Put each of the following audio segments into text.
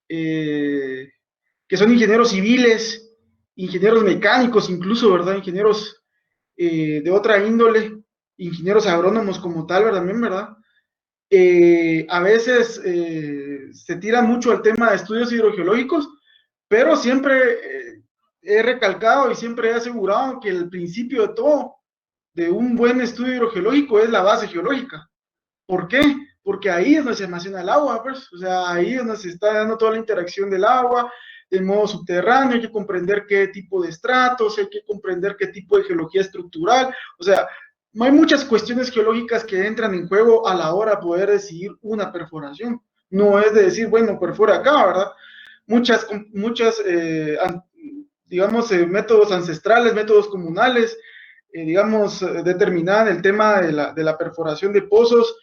eh, que son ingenieros civiles, ingenieros mecánicos incluso, ¿verdad? Ingenieros de otra índole, ingenieros agrónomos como tal, ¿verdad? También, ¿verdad? A veces se tira mucho al tema de estudios hidrogeológicos, pero siempre he recalcado y siempre he asegurado que el principio de todo, de un buen estudio hidrogeológico, es la base geológica. ¿Por qué? Porque ahí es donde se almacena el agua, pues, o sea, ahí es donde se está dando toda la interacción del agua, de modo subterráneo, hay que comprender qué tipo de estratos, hay que comprender qué tipo de geología estructural, o sea, hay muchas cuestiones geológicas que entran en juego a la hora de poder decidir una perforación. No es de decir, bueno, perfora acá, ¿verdad? Muchas digamos, métodos ancestrales, métodos comunales, digamos, determinaban el tema de la perforación de pozos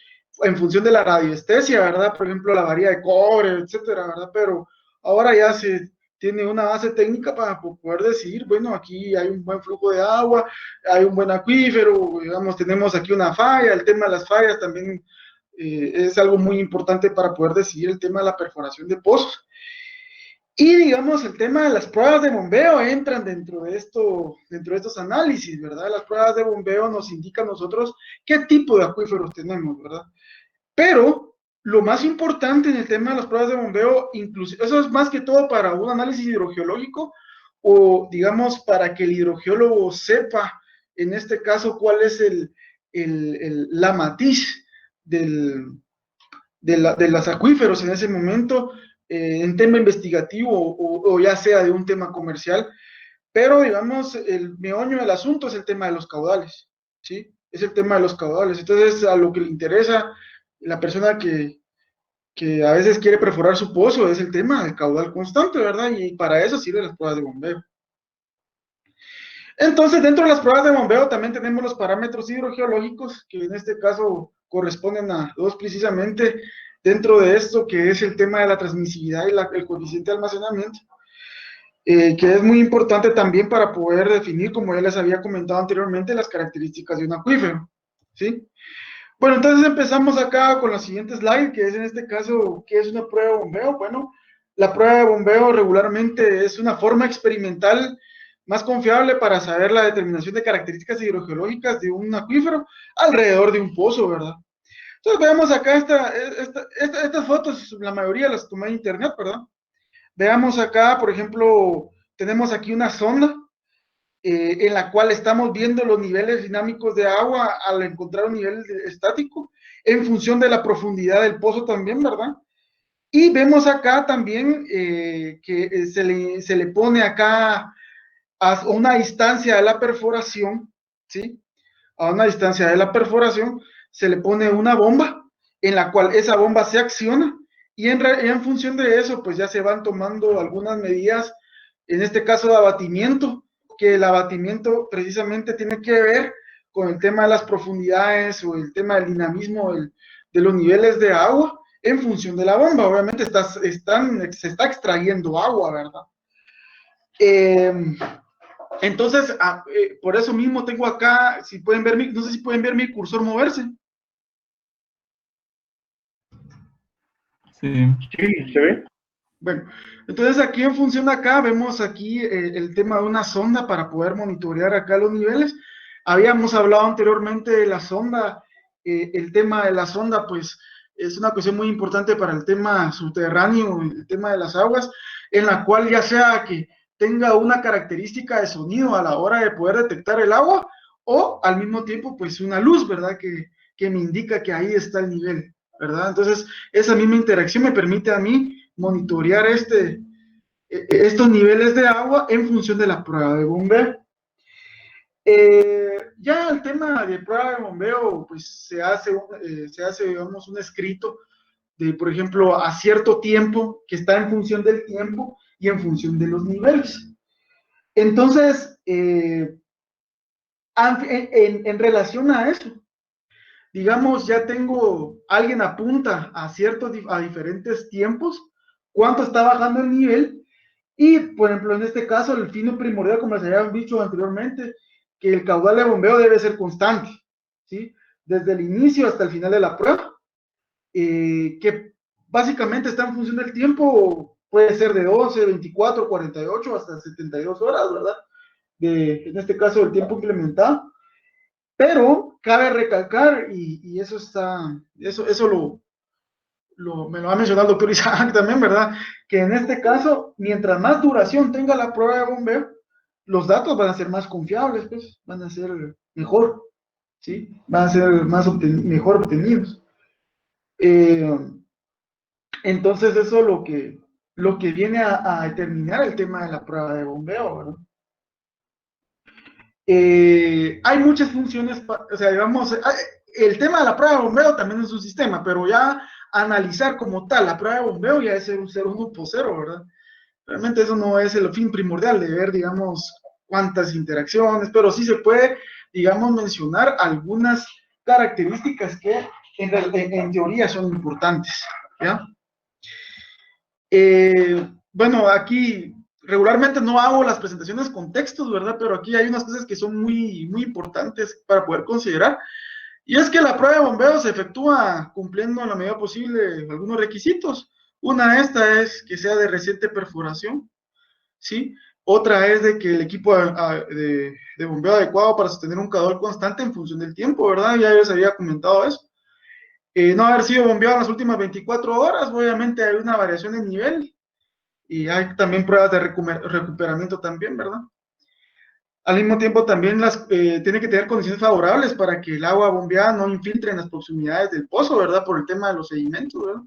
en función de la radiestesia, ¿verdad? Por ejemplo, la varilla de cobre, etcétera, ¿verdad? Pero ahora ya se tiene una base técnica para poder decir, bueno, aquí hay un buen flujo de agua, hay un buen acuífero, digamos, tenemos aquí una falla, el tema de las fallas también es algo muy importante para poder decidir el tema de la perforación de pozos. Y digamos, el tema de las pruebas de bombeo entran dentro de estos análisis, ¿verdad? Las pruebas de bombeo nos indican a nosotros qué tipo de acuíferos tenemos, ¿verdad? Pero lo más importante en el tema de las pruebas de bombeo, incluso, eso es más que todo para un análisis hidrogeológico o, digamos, para que el hidrogeólogo sepa, en este caso, cuál es la matiz del, de los acuíferos en ese momento, en tema investigativo o ya sea de un tema comercial, pero digamos, el meollo del asunto es el tema de los caudales, ¿sí? Es el tema de los caudales. Entonces, a lo que le interesa la persona que a veces quiere perforar su pozo es el tema del caudal constante, ¿verdad? Y para eso sirven las pruebas de bombeo. Entonces, dentro de las pruebas de bombeo también tenemos los parámetros hidrogeológicos, que en este caso corresponden a dos precisamente dentro de esto, que es el tema de la transmisividad y el coeficiente de almacenamiento, que es muy importante también para poder definir, como ya les había comentado anteriormente, las características de un acuífero, ¿sí? Bueno, entonces empezamos acá con la siguiente slide, que es en este caso, ¿qué es una prueba de bombeo? Bueno, la prueba de bombeo regularmente es una forma experimental más confiable para saber la determinación de características hidrogeológicas de un acuífero alrededor de un pozo, ¿verdad? Entonces veamos acá estas fotos, la mayoría las tomé de internet, ¿verdad? Veamos acá, por ejemplo, tenemos aquí una sonda en la cual estamos viendo los niveles dinámicos de agua al encontrar un nivel estático en función de la profundidad del pozo también, ¿verdad? Y vemos acá también que se le pone acá a una distancia de la perforación, ¿sí? A una distancia de la perforación se le pone una bomba en la cual esa bomba se acciona y en función de eso pues ya se van tomando algunas medidas, en este caso de abatimiento, que el abatimiento precisamente tiene que ver con el tema de las profundidades o el tema del dinamismo de los niveles de agua en función de la bomba. Obviamente se está extrayendo agua, ¿verdad? Entonces, por eso mismo tengo acá, si pueden ver no sé si pueden ver mi cursor moverse. Sí. Sí, ¿se ve? Bueno, entonces aquí en función de acá vemos aquí el tema de una sonda para poder monitorear acá los niveles. Habíamos hablado anteriormente de la sonda, el tema de la sonda pues es una cuestión muy importante para el tema subterráneo, el tema de las aguas, en la cual ya sea que tenga una característica de sonido a la hora de poder detectar el agua o al mismo tiempo pues una luz, ¿verdad? Que me indica que ahí está el nivel, ¿verdad? Entonces esa misma interacción me permite a mí monitorear estos niveles de agua en función de la prueba de bombeo. Ya el tema de prueba de bombeo, pues se hace, digamos, un escrito de, por ejemplo, a cierto tiempo, que está en función del tiempo y en función de los niveles. Entonces, en relación a eso, digamos, ya tengo, alguien apunta a diferentes tiempos, cuánto está bajando el nivel. Y, por ejemplo, en este caso, el fino primordial, como les había dicho anteriormente, que el caudal de bombeo debe ser constante, ¿sí? Desde el inicio hasta el final de la prueba, que básicamente está en función del tiempo, puede ser de 12, 24, 48 hasta 72 horas, ¿verdad? En este caso, el tiempo implementado. Pero cabe recalcar, y eso está, eso me lo ha mencionado el doctor Isaac también, ¿verdad? Que en este caso, mientras más duración tenga la prueba de bombeo, los datos van a ser más confiables, pues, van a ser mejor, ¿sí? Van a ser mejor obtenidos. Eh, entonces, eso es lo que viene a determinar el tema de la prueba de bombeo, ¿verdad? Hay muchas funciones, o sea, digamos, el tema de la prueba de bombeo también es un sistema, pero ya analizar como tal la prueba de bombeo ya es ser un 1 por 0, ¿verdad? Realmente eso no es el fin primordial de ver, digamos, cuántas interacciones, pero sí se puede, digamos, mencionar algunas características que en teoría son importantes, ¿ya? Bueno, aquí regularmente no hago las presentaciones con textos, ¿verdad? Pero aquí hay unas cosas que son muy, muy importantes para poder considerar. Y es que la prueba de bombeo se efectúa cumpliendo en la medida posible algunos requisitos. Una de estas es que sea de reciente perforación, ¿sí? Otra es de que el equipo de bombeo adecuado para sostener un caudal constante en función del tiempo, ¿verdad? Ya les había comentado eso. No haber sido bombeado en las últimas 24 horas, obviamente hay una variación de nivel y hay también pruebas de recuperamiento también, ¿verdad? Al mismo tiempo también tiene que tener condiciones favorables para que el agua bombeada no infiltre en las proximidades del pozo, ¿verdad? Por el tema de los sedimentos, ¿verdad?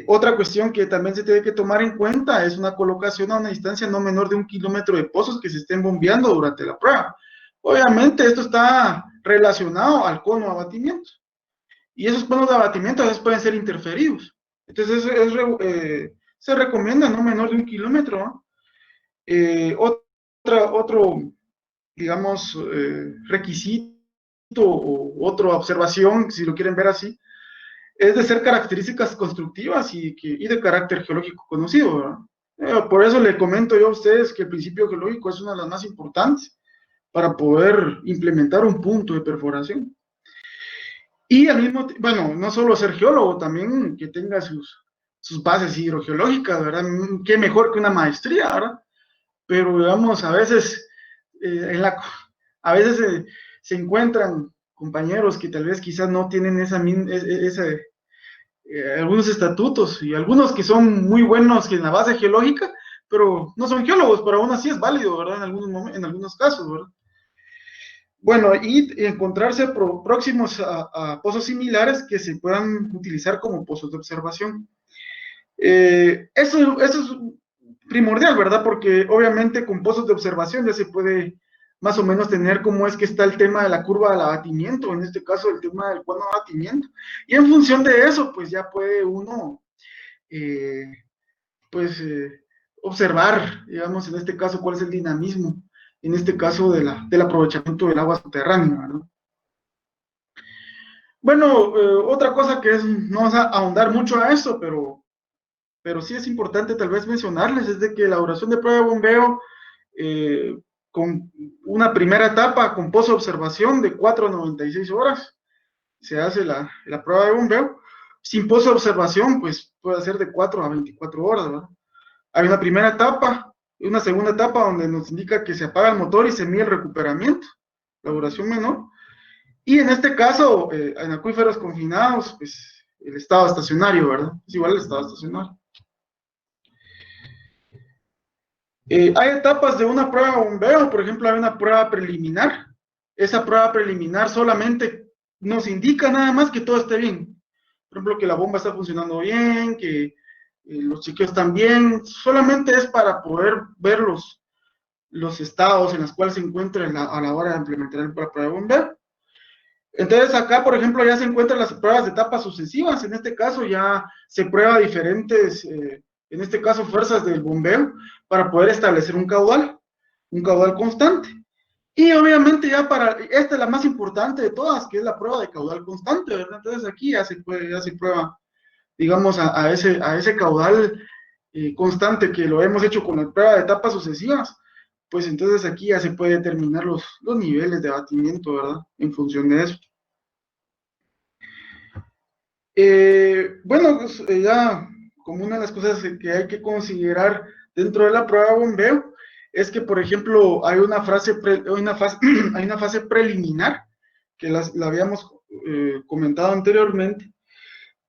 Otra cuestión que también se tiene que tomar en cuenta es una colocación a una distancia no menor de 1 kilómetro de pozos que se estén bombeando durante la prueba. Obviamente esto está relacionado al cono de abatimiento y esos conos de abatimiento a veces pueden ser interferidos. Entonces se recomienda no menor de 1 kilómetro, ¿no? Otro, digamos, requisito o otra observación, si lo quieren ver así, es de ser características constructivas y de carácter geológico conocido, ¿verdad? Por eso le comento yo a ustedes que el principio geológico es una de las más importantes para poder implementar un punto de perforación. Y al mismo tiempo, bueno, no solo ser geólogo, también que tenga sus bases hidrogeológicas, ¿verdad? Qué mejor que una maestría, ¿verdad? Pero digamos, a veces, a veces se encuentran compañeros que tal vez quizás no tienen algunos estatutos y algunos que son muy buenos en la base geológica, pero no son geólogos, pero aún así es válido, ¿verdad? En algunos casos, ¿verdad? Bueno, y encontrarse próximos a pozos similares que se puedan utilizar como pozos de observación. Eso es primordial, ¿verdad? Porque obviamente con pozos de observación ya se puede más o menos tener cómo es que está el tema de la curva del abatimiento, en este caso el tema del cono de abatimiento. Y en función de eso, pues ya puede uno, eh, pues, observar, digamos, en este caso, cuál es el dinamismo, en este caso del aprovechamiento del agua subterránea, ¿verdad? Bueno, otra cosa que es, no vamos a ahondar mucho a eso, pero sí es importante tal vez mencionarles, es de que la duración de prueba de bombeo, eh, con una primera etapa con pozo de observación de 4 a 96 horas, se hace la prueba de bombeo. Sin pozo de observación, pues puede ser de 4 a 24 horas, ¿verdad? Hay una primera etapa y una segunda etapa donde nos indica que se apaga el motor y se mide el recuperamiento, la duración menor. Y en este caso, en acuíferos confinados, pues el estado estacionario, ¿verdad? Es igual el estado estacionario. Hay etapas de una prueba de bombeo, por ejemplo, hay una prueba preliminar. Esa prueba preliminar solamente nos indica nada más que todo esté bien. Por ejemplo, que la bomba está funcionando bien, que los chequeos están bien. Solamente es para poder ver los estados en los cuales se encuentra a la hora de implementar la prueba de bombeo. Entonces acá, por ejemplo, ya se encuentran las pruebas de etapas sucesivas. En este caso ya se prueba diferentes, en este caso, fuerzas del bombeo para poder establecer un caudal constante. Y obviamente esta es la más importante de todas, que es la prueba de caudal constante, ¿verdad? Entonces aquí ya se prueba, digamos, a ese caudal constante que lo hemos hecho con la prueba de etapas sucesivas. Pues entonces aquí ya se puede determinar los niveles de abatimiento, ¿verdad? En función de eso. Bueno, pues, ya como una de las cosas que hay que considerar dentro de la prueba de bombeo, es que, por ejemplo, hay una fase, hay una fase preliminar, que la habíamos comentado anteriormente.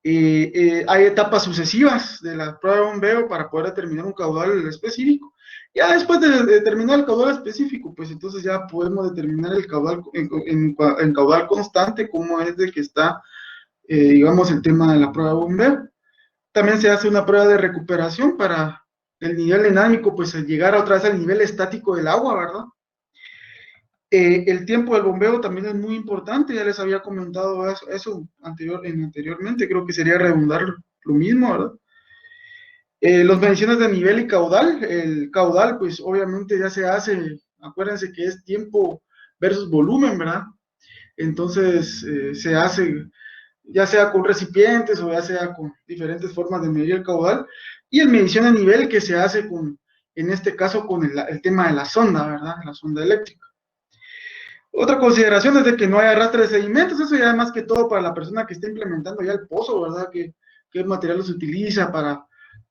Hay etapas sucesivas de la prueba de bombeo para poder determinar un caudal específico. Ya después de determinar el caudal específico, pues entonces ya podemos determinar el caudal en caudal constante, como es de que está, digamos, el tema de la prueba de bombeo. También se hace una prueba de recuperación para el nivel dinámico, pues llegar otra vez al nivel estático del agua, ¿verdad? El tiempo del bombeo también es muy importante, ya les había comentado eso anteriormente, creo que sería redundar lo mismo, ¿verdad? Las mediciones de nivel y caudal, el caudal pues obviamente ya se hace, acuérdense que es tiempo versus volumen, ¿verdad? Entonces se hace ya sea con recipientes o ya sea con diferentes formas de medir el caudal, y el medición de nivel que se hace con, en este caso, con el tema de la sonda, ¿verdad? La sonda eléctrica. Otra consideración es de que no hay arrastre de sedimentos, eso ya más que todo para la persona que está implementando ya el pozo, ¿verdad? ¿Qué material se utiliza para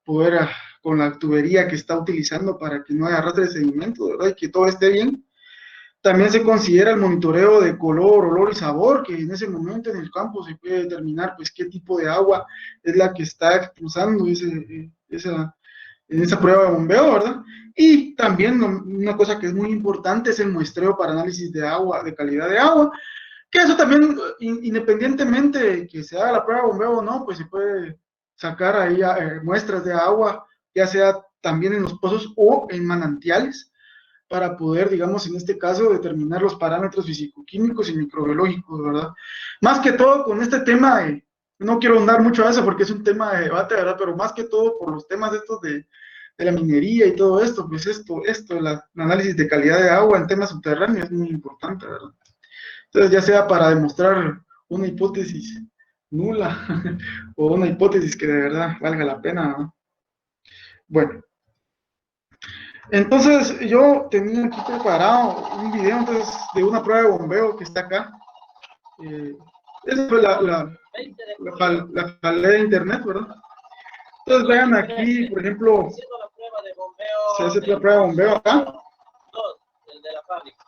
poder, con la tubería que está utilizando para que no haya arrastre de sedimentos, ¿verdad? Y que todo esté bien. También se considera el monitoreo de color, olor y sabor, que en ese momento en el campo se puede determinar pues qué tipo de agua es la que está expulsando en esa prueba de bombeo, ¿verdad? Y también una cosa que es muy importante es el muestreo para análisis de agua, de calidad de agua, que eso también, independientemente de que se haga la prueba de bombeo o no, pues se puede sacar ahí muestras de agua, ya sea también en los pozos o en manantiales, para poder, digamos, en este caso, determinar los parámetros físico-químicos y microbiológicos, ¿verdad? Más que todo con este tema de, no quiero ahondar mucho a eso porque es un tema de debate, ¿verdad? Pero más que todo por los temas estos de la minería y todo esto, pues el análisis de calidad de agua en temas subterráneos es muy importante, ¿verdad? Entonces, ya sea para demostrar una hipótesis nula o una hipótesis que de verdad valga la pena, ¿no? Bueno, entonces yo tenía aquí preparado un video entonces, de una prueba de bombeo que está acá. Eh, esa fue la jalé de internet, ¿verdad? Entonces vean aquí, por ejemplo, se hace la prueba de bombeo acá. El de la fábrica.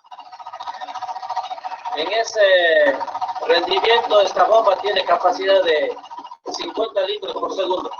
En ese rendimiento esta bomba tiene capacidad de 50 litros por segundo.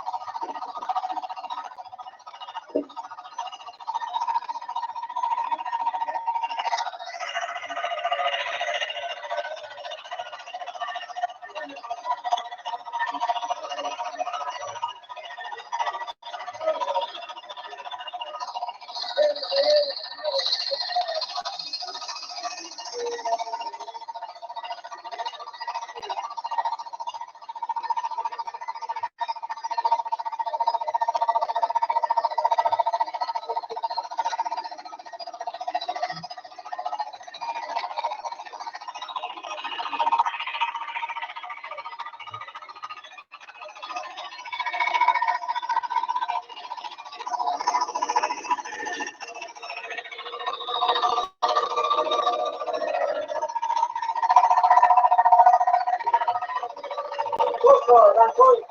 Arrancó en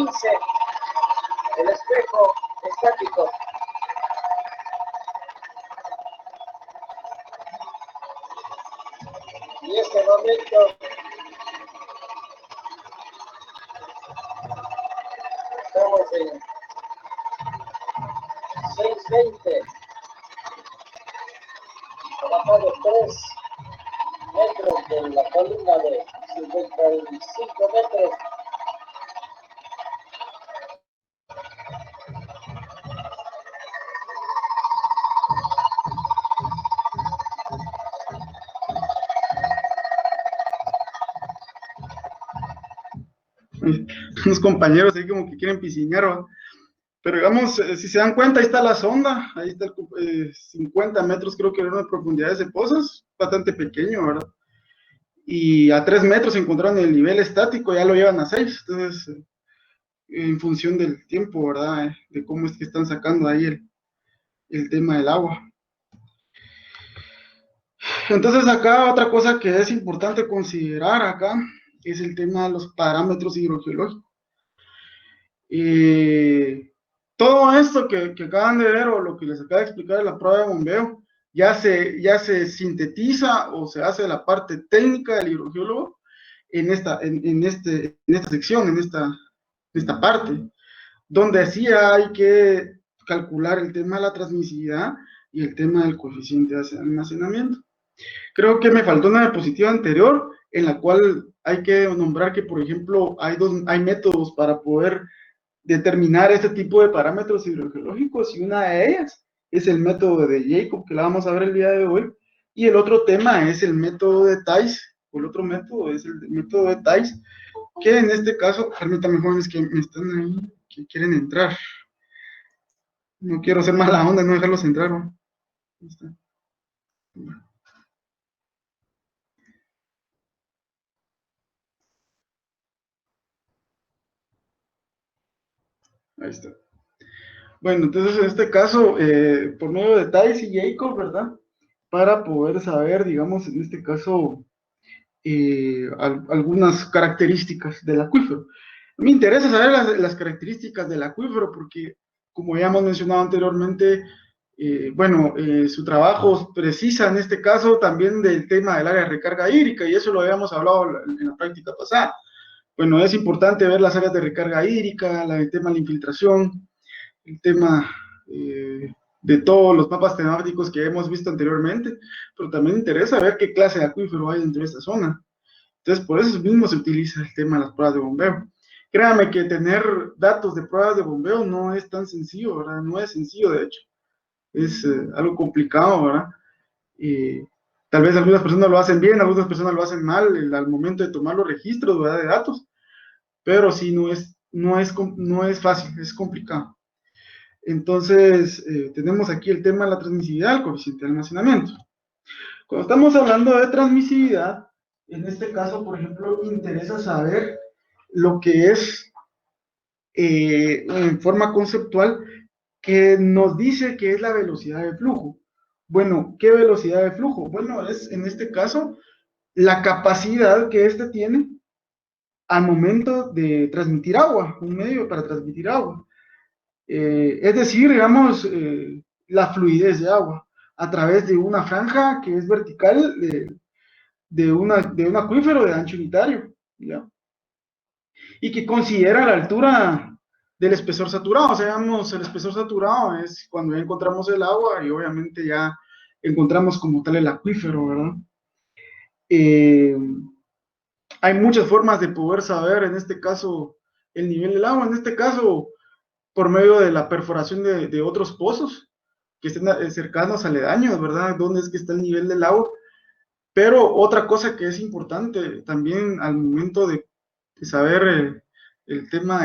3:15 el espejo estático. Y este momento estamos en 6:20. Ha bajado 3 metros de la columna de 55 metros. Unos compañeros ahí como que quieren piscinear, ¿verdad? Pero digamos, si se dan cuenta, ahí está la sonda, ahí está 50 metros creo que era una profundidad de pozos, bastante pequeño, ¿verdad? Y a 3 metros encontraron el nivel estático, ya lo llevan a 6, entonces, en función del tiempo, ¿verdad? De cómo es que están sacando ahí el tema del agua. Entonces acá otra cosa que es importante considerar acá es el tema de los parámetros hidrogeológicos. Todo esto que acaban de ver o lo que les acabo de explicar en la prueba de bombeo, ya se sintetiza o se hace la parte técnica del hidrogeólogo en esta sección, en esta parte, donde sí hay que calcular el tema de la transmisividad y el tema del coeficiente de almacenamiento. Creo que me faltó una diapositiva anterior en la cual hay que nombrar que, por ejemplo, hay métodos para poder determinar este tipo de parámetros hidrogeológicos y una de ellas es el método de Jacob, que la vamos a ver el día de hoy, y el otro tema es el método de Thais, o el otro método es el método de Thais, que en este caso, permítanme jóvenes que me están ahí, que quieren entrar. No quiero ser mala onda, no dejarlos entrar, ¿no? Ahí está. Ahí está. Bueno, entonces en este caso, por medio de Thais y Jacob, ¿verdad? Para poder saber, digamos, en este caso, algunas características del acuífero. Me interesa saber las características del acuífero porque, como ya hemos mencionado anteriormente, bueno, su trabajo precisa en este caso también del tema del área de recarga hídrica y eso lo habíamos hablado en la práctica pasada. Bueno, es importante ver las áreas de recarga hídrica, el tema de la infiltración, el tema de todos los mapas temáticos que hemos visto anteriormente, pero también interesa ver qué clase de acuífero hay dentro de esta zona. Entonces, por eso mismo se utiliza el tema de las pruebas de bombeo. Créame que tener datos de pruebas de bombeo no es tan sencillo, ¿verdad? No es sencillo, de hecho. Es algo complicado, ¿verdad? Y tal vez algunas personas lo hacen bien, algunas personas lo hacen mal al momento de tomar los registros, ¿verdad? De datos, pero sí, no es fácil, es complicado. Entonces, tenemos aquí el tema de la transmisividad, el coeficiente de almacenamiento. Cuando estamos hablando de transmisividad, en este caso, por ejemplo, interesa saber lo que es en forma conceptual que nos dice que es la velocidad de flujo. Bueno, ¿qué velocidad de flujo? Bueno, es en este caso la capacidad que éste tiene al momento de transmitir agua, un medio para transmitir agua. Es decir, digamos, la fluidez de agua a través de una franja que es vertical de un acuífero de ancho unitario, ¿ya? Y que considera la altura del espesor saturado. O sea, digamos, el espesor saturado es cuando ya encontramos el agua y obviamente ya encontramos como tal el acuífero, ¿verdad? Eh, Hay muchas formas de poder saber, en este caso, el nivel del agua. En este caso, por medio de la perforación de otros pozos que estén cercanos, aledaños, ¿verdad? ¿Dónde es que está el nivel del agua? Pero otra cosa que es importante también al momento de saber el tema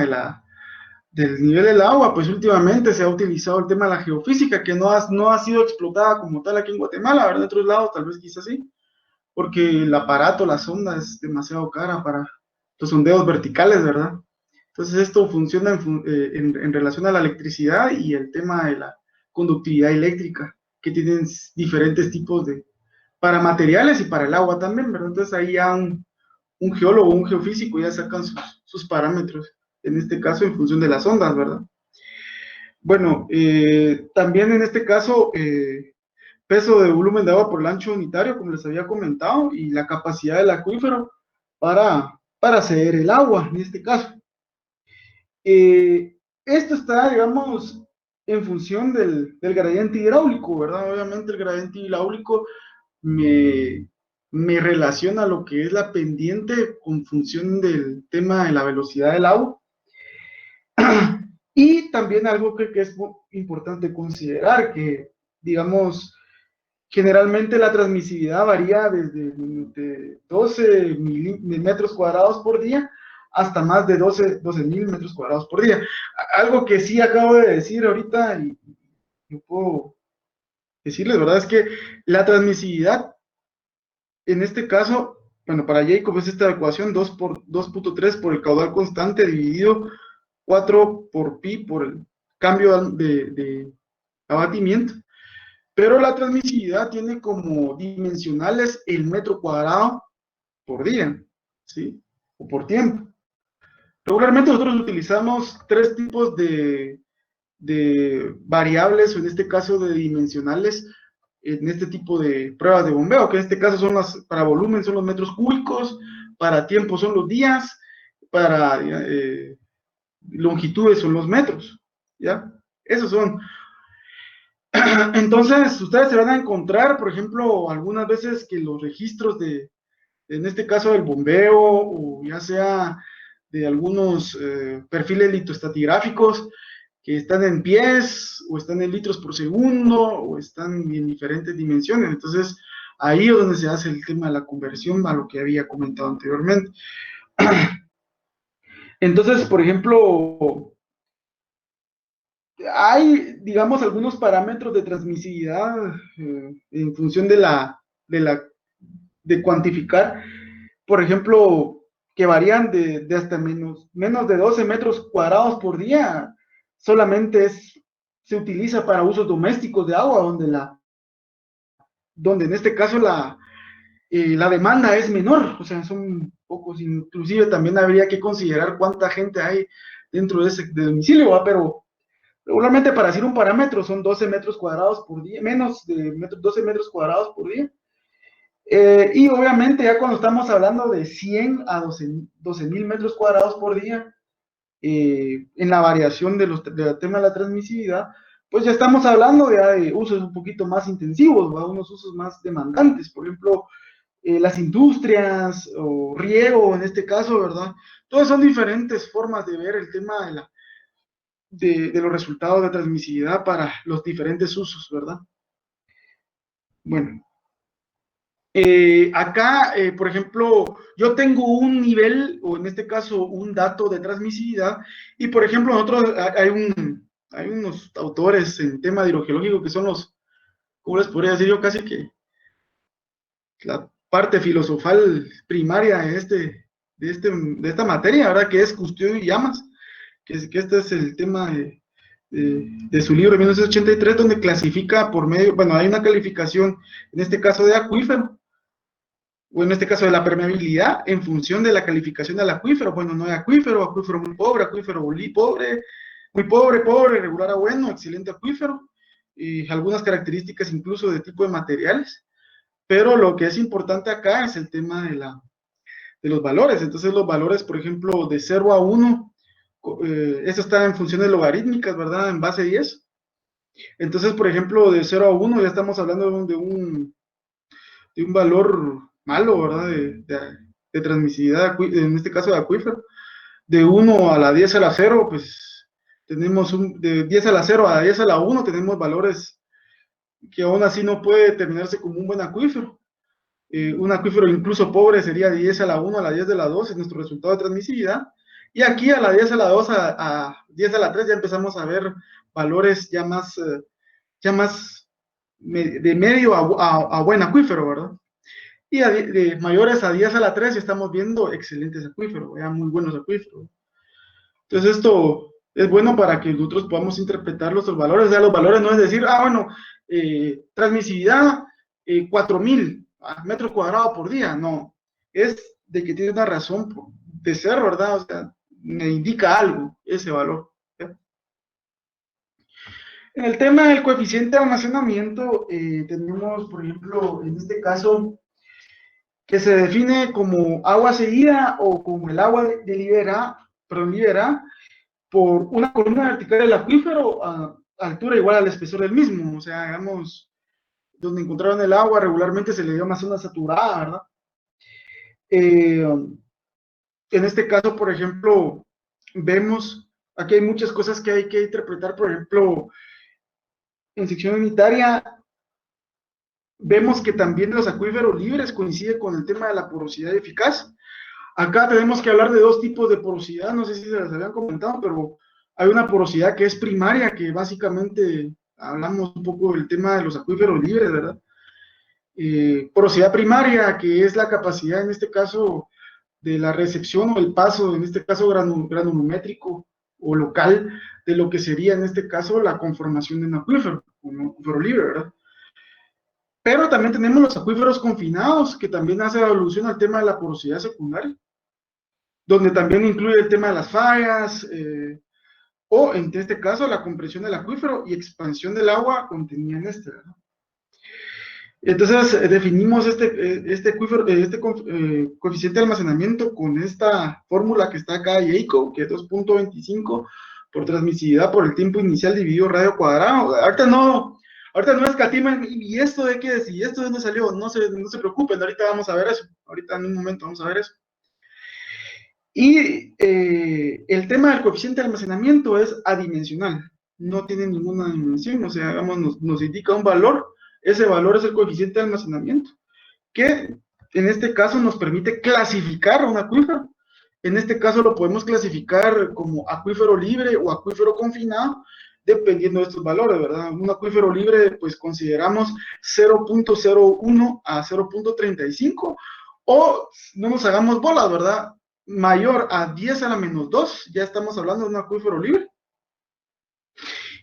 del nivel del agua, pues últimamente se ha utilizado el tema de la geofísica, que no ha sido explotada como tal aquí en Guatemala, ¿verdad? En otros lados tal vez quizás sí, porque el aparato, la sonda es demasiado cara para los sondeos verticales, ¿verdad? Entonces esto funciona en relación a la electricidad y el tema de la conductividad eléctrica, que tienen diferentes tipos para materiales y para el agua también, ¿verdad? Entonces ahí ya un geólogo, un geofísico ya sacan sus parámetros, en este caso en función de las ondas, ¿verdad? Bueno, también en este caso, peso de volumen de agua por el ancho unitario, como les había comentado, y la capacidad del acuífero para ceder el agua, en este caso. Esto está, digamos, en función del gradiente hidráulico, ¿verdad? Obviamente el gradiente hidráulico me relaciona lo que es la pendiente con función del tema de la velocidad del agua. Y también algo que es muy importante considerar, que digamos, generalmente la transmisividad varía desde de 12 metros cuadrados por día hasta más de 12.000 metros cuadrados por día. Algo que sí acabo de decir ahorita y yo puedo decirles, ¿verdad? Es que la transmisividad, en este caso, bueno, para Jacob es esta ecuación 2 por 2.3 por el caudal constante dividido 4 por pi por el cambio de abatimiento. Pero la transmisividad tiene como dimensionales el metro cuadrado por día, ¿sí? O por tiempo. Regularmente nosotros utilizamos tres tipos de variables, o en este caso de dimensionales, en este tipo de pruebas de bombeo, que en este caso son las, para volumen son los metros cúbicos, para tiempo son los días, para longitudes son los metros, ¿ya? Esos son. Entonces, ustedes se van a encontrar, por ejemplo, algunas veces que los registros de, en este caso del bombeo, o ya sea de algunos perfiles litoestratigráficos, que están en pies, o están en litros por segundo, o están en diferentes dimensiones. Entonces, ahí es donde se hace el tema de la conversión a lo que había comentado anteriormente. Entonces, por ejemplo, hay, digamos, algunos parámetros de transmisividad en función de cuantificar, por ejemplo, que varían de hasta menos de 12 metros cuadrados por día, solamente se utiliza para usos domésticos de agua, donde en este caso la demanda es menor, o sea, son pocos, inclusive también habría que considerar cuánta gente hay dentro de ese de domicilio, ¿va? Pero regularmente para decir un parámetro son 12 metros cuadrados por día, menos de 12 metros cuadrados por día. Y obviamente ya cuando estamos hablando de 100 a 12 mil metros cuadrados por día, en la variación del tema de la transmisividad, pues ya estamos hablando ya de usos un poquito más intensivos, ¿va? Unos usos más demandantes, por ejemplo, las industrias o riego en este caso, ¿verdad? Todas son diferentes formas de ver el tema de los resultados de transmisividad para los diferentes usos, ¿verdad? Bueno, acá, por ejemplo, yo tengo un nivel, o en este caso un dato de transmisividad, y por ejemplo, nosotros hay unos autores en tema de hidrogeológico que son los, ¿cómo les podría decir yo? Casi que la parte filosofal primaria de esta materia, ¿verdad? Que es Custión y Llamas, que este es el tema de su libro de 1983, donde clasifica por medio, bueno, hay una calificación, en este caso de acuífero, o en este caso de la permeabilidad, en función de la calificación del acuífero. Bueno, no hay acuífero, acuífero muy pobre, acuífero pobre, muy pobre, pobre, regular a bueno, excelente acuífero, y algunas características incluso de tipo de materiales. Pero lo que es importante acá es el tema de los valores. Entonces, los valores, por ejemplo, de 0 a 1, eso está en funciones logarítmicas, ¿verdad? En base 10. Entonces, por ejemplo, de 0 a 1 ya estamos hablando de un valor malo, ¿verdad? De transmisividad, en este caso de acuífero. De 1 a la 10 a la 0, pues tenemos de 10 a la 0 a 10 a la 1, tenemos valores que aún así no puede determinarse como un buen acuífero. Un acuífero incluso pobre sería de 10 a la 1 a la 10 de la 2 es nuestro resultado de transmisividad. Y aquí a la 10 a la 2 a 10 a la 3 ya empezamos a ver valores ya más de medio a buen acuífero, ¿verdad? Y de mayores a 10 a la 3 estamos viendo excelentes acuíferos, ya muy buenos acuíferos. Entonces esto es bueno para que nosotros podamos interpretar los valores. O sea, los valores no es decir, bueno, transmisividad 4000 metros cuadrados por día. No, es de que tiene una razón de ser, ¿verdad? O sea, me indica algo ese valor. ¿Ya? En el tema del coeficiente de almacenamiento, tenemos, por ejemplo, en este caso, que se define como agua seguida o como el agua libera por una columna vertical del acuífero a altura igual al espesor del mismo. O sea, digamos, donde encontraron el agua regularmente se le llama zona saturada, ¿verdad? En este caso, por ejemplo, vemos, aquí hay muchas cosas que hay que interpretar, por ejemplo, en sección unitaria, vemos que también los acuíferos libres coincide con el tema de la porosidad eficaz. Acá tenemos que hablar de dos tipos de porosidad, no sé si se las habían comentado, pero hay una porosidad que es primaria, que básicamente hablamos un poco del tema de los acuíferos libres, ¿verdad? Porosidad primaria, que es la capacidad en este caso de la recepción o el paso, en este caso granulométrico o local, de lo que sería en este caso la conformación de un acuífero libre, ¿verdad? Pero también tenemos los acuíferos confinados, que también hace alusión al tema de la porosidad secundaria. donde también incluye el tema de las fallas, o en este caso la compresión del acuífero y expansión del agua contenida en este, ¿verdad? Entonces definimos este acuífero, coeficiente de almacenamiento con esta fórmula que está acá, Jacob, que es 2.25 por transmisividad por el tiempo inicial dividido radio cuadrado. Ahorita no escatiman, y esto de qué es, y esto de dónde salió, no se preocupen, ahorita vamos a ver eso, ahorita en un momento vamos a ver eso. Y el tema del coeficiente de almacenamiento es adimensional, no tiene ninguna dimensión, o sea, digamos, nos indica un valor, ese valor es el coeficiente de almacenamiento, que en este caso nos permite clasificar un acuífero. En este caso lo podemos clasificar como acuífero libre o acuífero confinado, dependiendo de estos valores, ¿verdad? Un acuífero libre, pues consideramos 0.01 a 0.35, o no nos hagamos bolas, ¿verdad? Mayor a 10 a la menos 2, ya estamos hablando de un acuífero libre.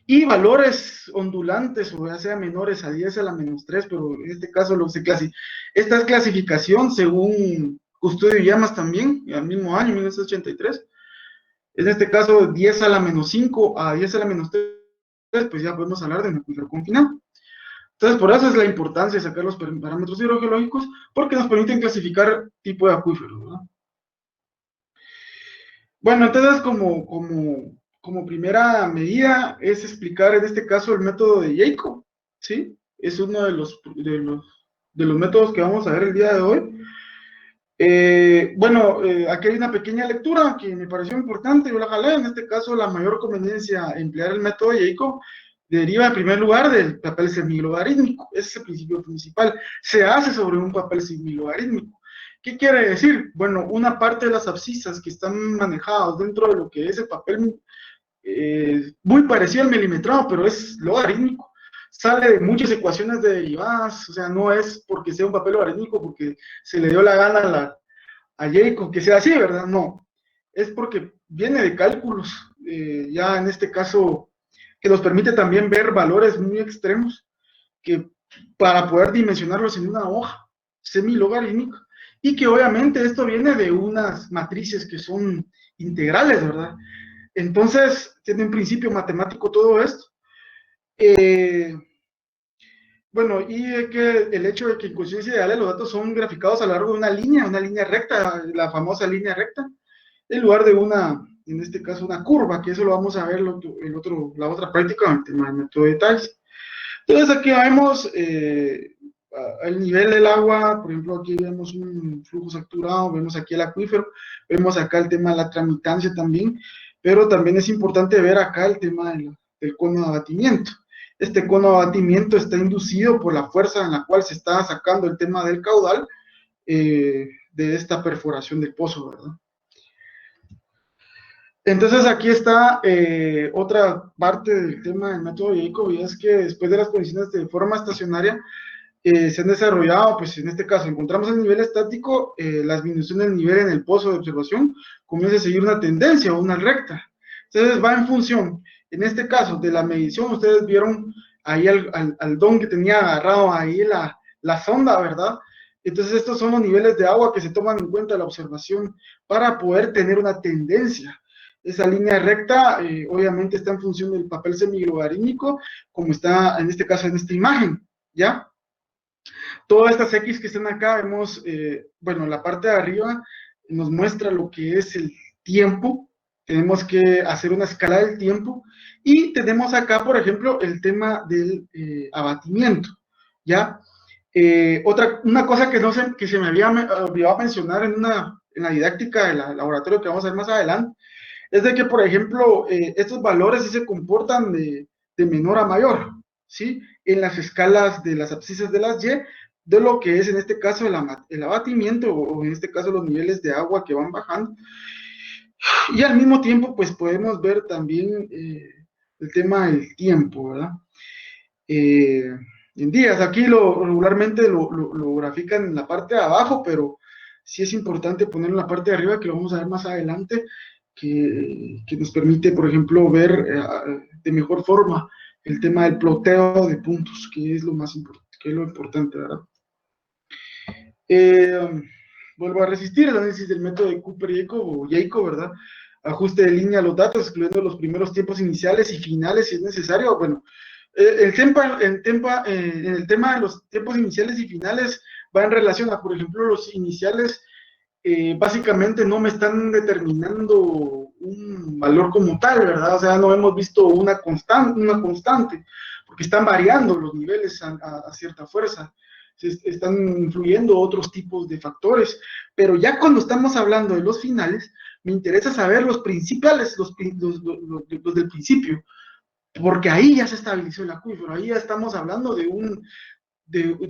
Y valores ondulantes, o ya sea menores a 10 a la menos 3, pero en este caso esta es clasificación según Custodio y Llamas también, al mismo año, 1983. En este caso, 10 a la menos 5 a 10 a la menos 3, pues ya podemos hablar de un acuífero confinado. Entonces, por eso es la importancia de sacar los parámetros hidrogeológicos, porque nos permiten clasificar tipo de acuífero, ¿verdad? Bueno, entonces como primera medida es explicar en este caso el método de Jacob, ¿sí? Es uno de los métodos que vamos a ver el día de hoy. Aquí hay una pequeña lectura que me pareció importante, yo la jalé. En este caso, la mayor conveniencia emplear el método de Jacob deriva en primer lugar del papel semilogarítmico. Ese es el principio principal. Se hace sobre un papel semilogarítmico. ¿Qué quiere decir? Bueno, una parte de las abscisas que están manejadas dentro de lo que es el papel, muy parecido al milimetrado, pero es logarítmico, sale de muchas ecuaciones de derivadas, o sea, no es porque sea un papel logarítmico, porque se le dio la gana a Jacob que sea así, ¿verdad? No, es porque viene de cálculos, ya en este caso, que nos permite también ver valores muy extremos, que para poder dimensionarlos en una hoja semilogarítmica, y que obviamente esto viene de unas matrices que son integrales, ¿verdad? Entonces, tiene un principio matemático todo esto. Bueno, y que el hecho de que en condiciones ideales los datos son graficados a lo largo de una línea recta, la famosa línea recta, en lugar de en este caso, una curva, que eso lo vamos a ver la otra práctica, el tema del método de Thales. Entonces, aquí vemos el nivel del agua, por ejemplo, aquí vemos un flujo saturado, vemos aquí el acuífero, vemos acá el tema de la tramitancia también, pero también es importante ver acá el tema del cono de abatimiento. Este cono de abatimiento está inducido por la fuerza en la cual se está sacando el tema del caudal de esta perforación del pozo, ¿verdad? Entonces aquí está otra parte del tema del método de Jacob, y es que después de las condiciones de forma estacionaria se han desarrollado, pues en este caso encontramos el nivel estático, la disminución del nivel en el pozo de observación comienza a seguir una tendencia o una recta. Entonces va en función, en este caso, de la medición. Ustedes vieron ahí al don que tenía agarrado ahí la sonda, ¿verdad? Entonces estos son los niveles de agua que se toman en cuenta en la observación para poder tener una tendencia. Esa línea recta, obviamente, está en función del papel semilogarítmico, como está en este caso en esta imagen, ¿ya? Todas estas X que están acá, vemos, bueno, la parte de arriba nos muestra lo que es el tiempo. Tenemos que hacer una escala del tiempo, y tenemos acá, por ejemplo, el tema del abatimiento, ¿ya? Una cosa que se me había olvidado mencionar en la didáctica del laboratorio que vamos a ver más adelante, es de que, por ejemplo, estos valores sí se comportan de menor a mayor, ¿sí? En las escalas de las abscisas de las Y, de lo que es en este caso el abatimiento, o en este caso los niveles de agua que van bajando. Y al mismo tiempo, pues podemos ver también el tema del tiempo, ¿verdad? En días, aquí regularmente lo grafican en la parte de abajo, pero sí es importante ponerlo en la parte de arriba, que lo vamos a ver más adelante, que nos permite, por ejemplo, ver de mejor forma el tema del ploteo de puntos, que es lo más importante, que es lo importante, ¿verdad? vuelvo a resistir, el análisis del método de Cooper-Jacob, ¿verdad? Ajuste de línea a los datos, excluyendo los primeros tiempos iniciales y finales si es necesario. Bueno, en el tema de los tiempos iniciales y finales va en relación a, por ejemplo, los iniciales básicamente no me están determinando un valor como tal, ¿verdad? O sea, no hemos visto una constante, porque están variando los niveles a cierta fuerza, están influyendo otros tipos de factores, pero ya cuando estamos hablando de los finales, me interesa saber los principales, los del principio, porque ahí ya se estabilizó el acuífero, ahí ya estamos hablando de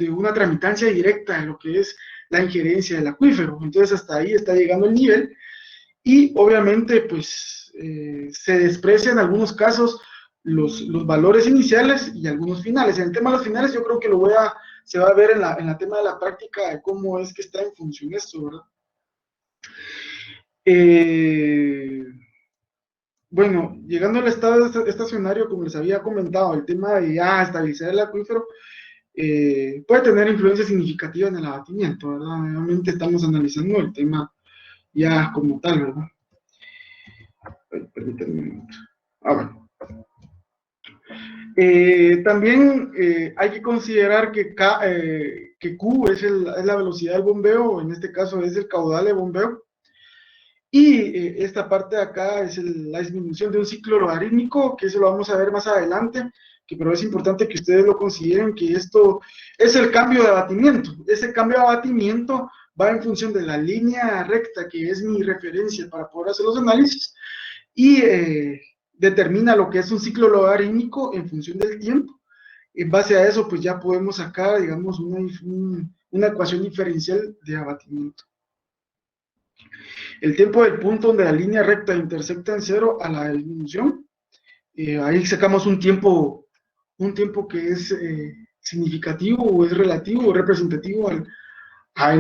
una tramitancia directa en lo que es la injerencia del acuífero. Entonces hasta ahí está llegando el nivel y obviamente pues se desprecian en algunos casos los valores iniciales y algunos finales. En el tema de los finales yo creo que se va a ver en la tema de la práctica de cómo es que está en función esto, ¿verdad? Bueno, llegando al estado estacionario, como les había comentado, el tema de estabilizar el acuífero, puede tener influencia significativa en el abatimiento, ¿verdad? Nuevamente estamos analizando el tema ya como tal, ¿verdad? Permítanme un momento. Bueno. También hay que considerar que Q es la velocidad del bombeo, en este caso es el caudal de bombeo, y esta parte de acá es la disminución de un ciclo logarítmico, que eso lo vamos a ver más adelante, pero es importante que ustedes lo consideren, que esto es el cambio de abatimiento. Ese cambio de abatimiento va en función de la línea recta, que es mi referencia para poder hacer los análisis, y determina lo que es un ciclo logarítmico en función del tiempo. En base a eso, pues ya podemos sacar, digamos, una ecuación diferencial de abatimiento. El tiempo del punto donde la línea recta intersecta en cero a la disminución, ahí sacamos un tiempo que es significativo o es relativo o representativo en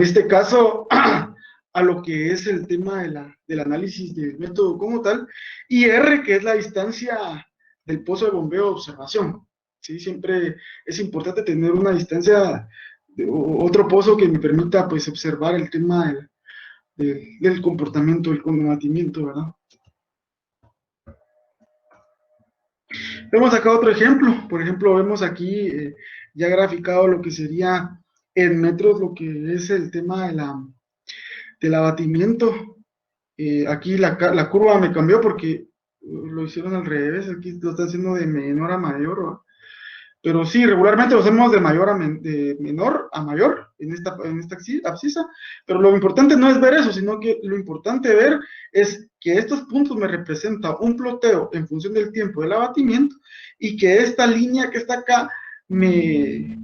este caso a lo que es el tema del análisis del método como tal, y R, que es la distancia del pozo de bombeo de observación. ¿Sí? Siempre es importante tener una distancia, otro pozo que me permita pues observar el tema del comportamiento, del combatimiento, ¿verdad? Vemos acá otro ejemplo. Por ejemplo, vemos aquí ya graficado lo que sería en metros, lo que es el tema del abatimiento. Aquí la curva me cambió porque lo hicieron al revés. Aquí lo están haciendo de menor a mayor, ¿verdad? Pero sí, regularmente lo hacemos de menor a mayor en esta abscisa, pero lo importante no es ver eso, sino que lo importante ver es que estos puntos me representan un ploteo en función del tiempo del abatimiento y que esta línea que está acá me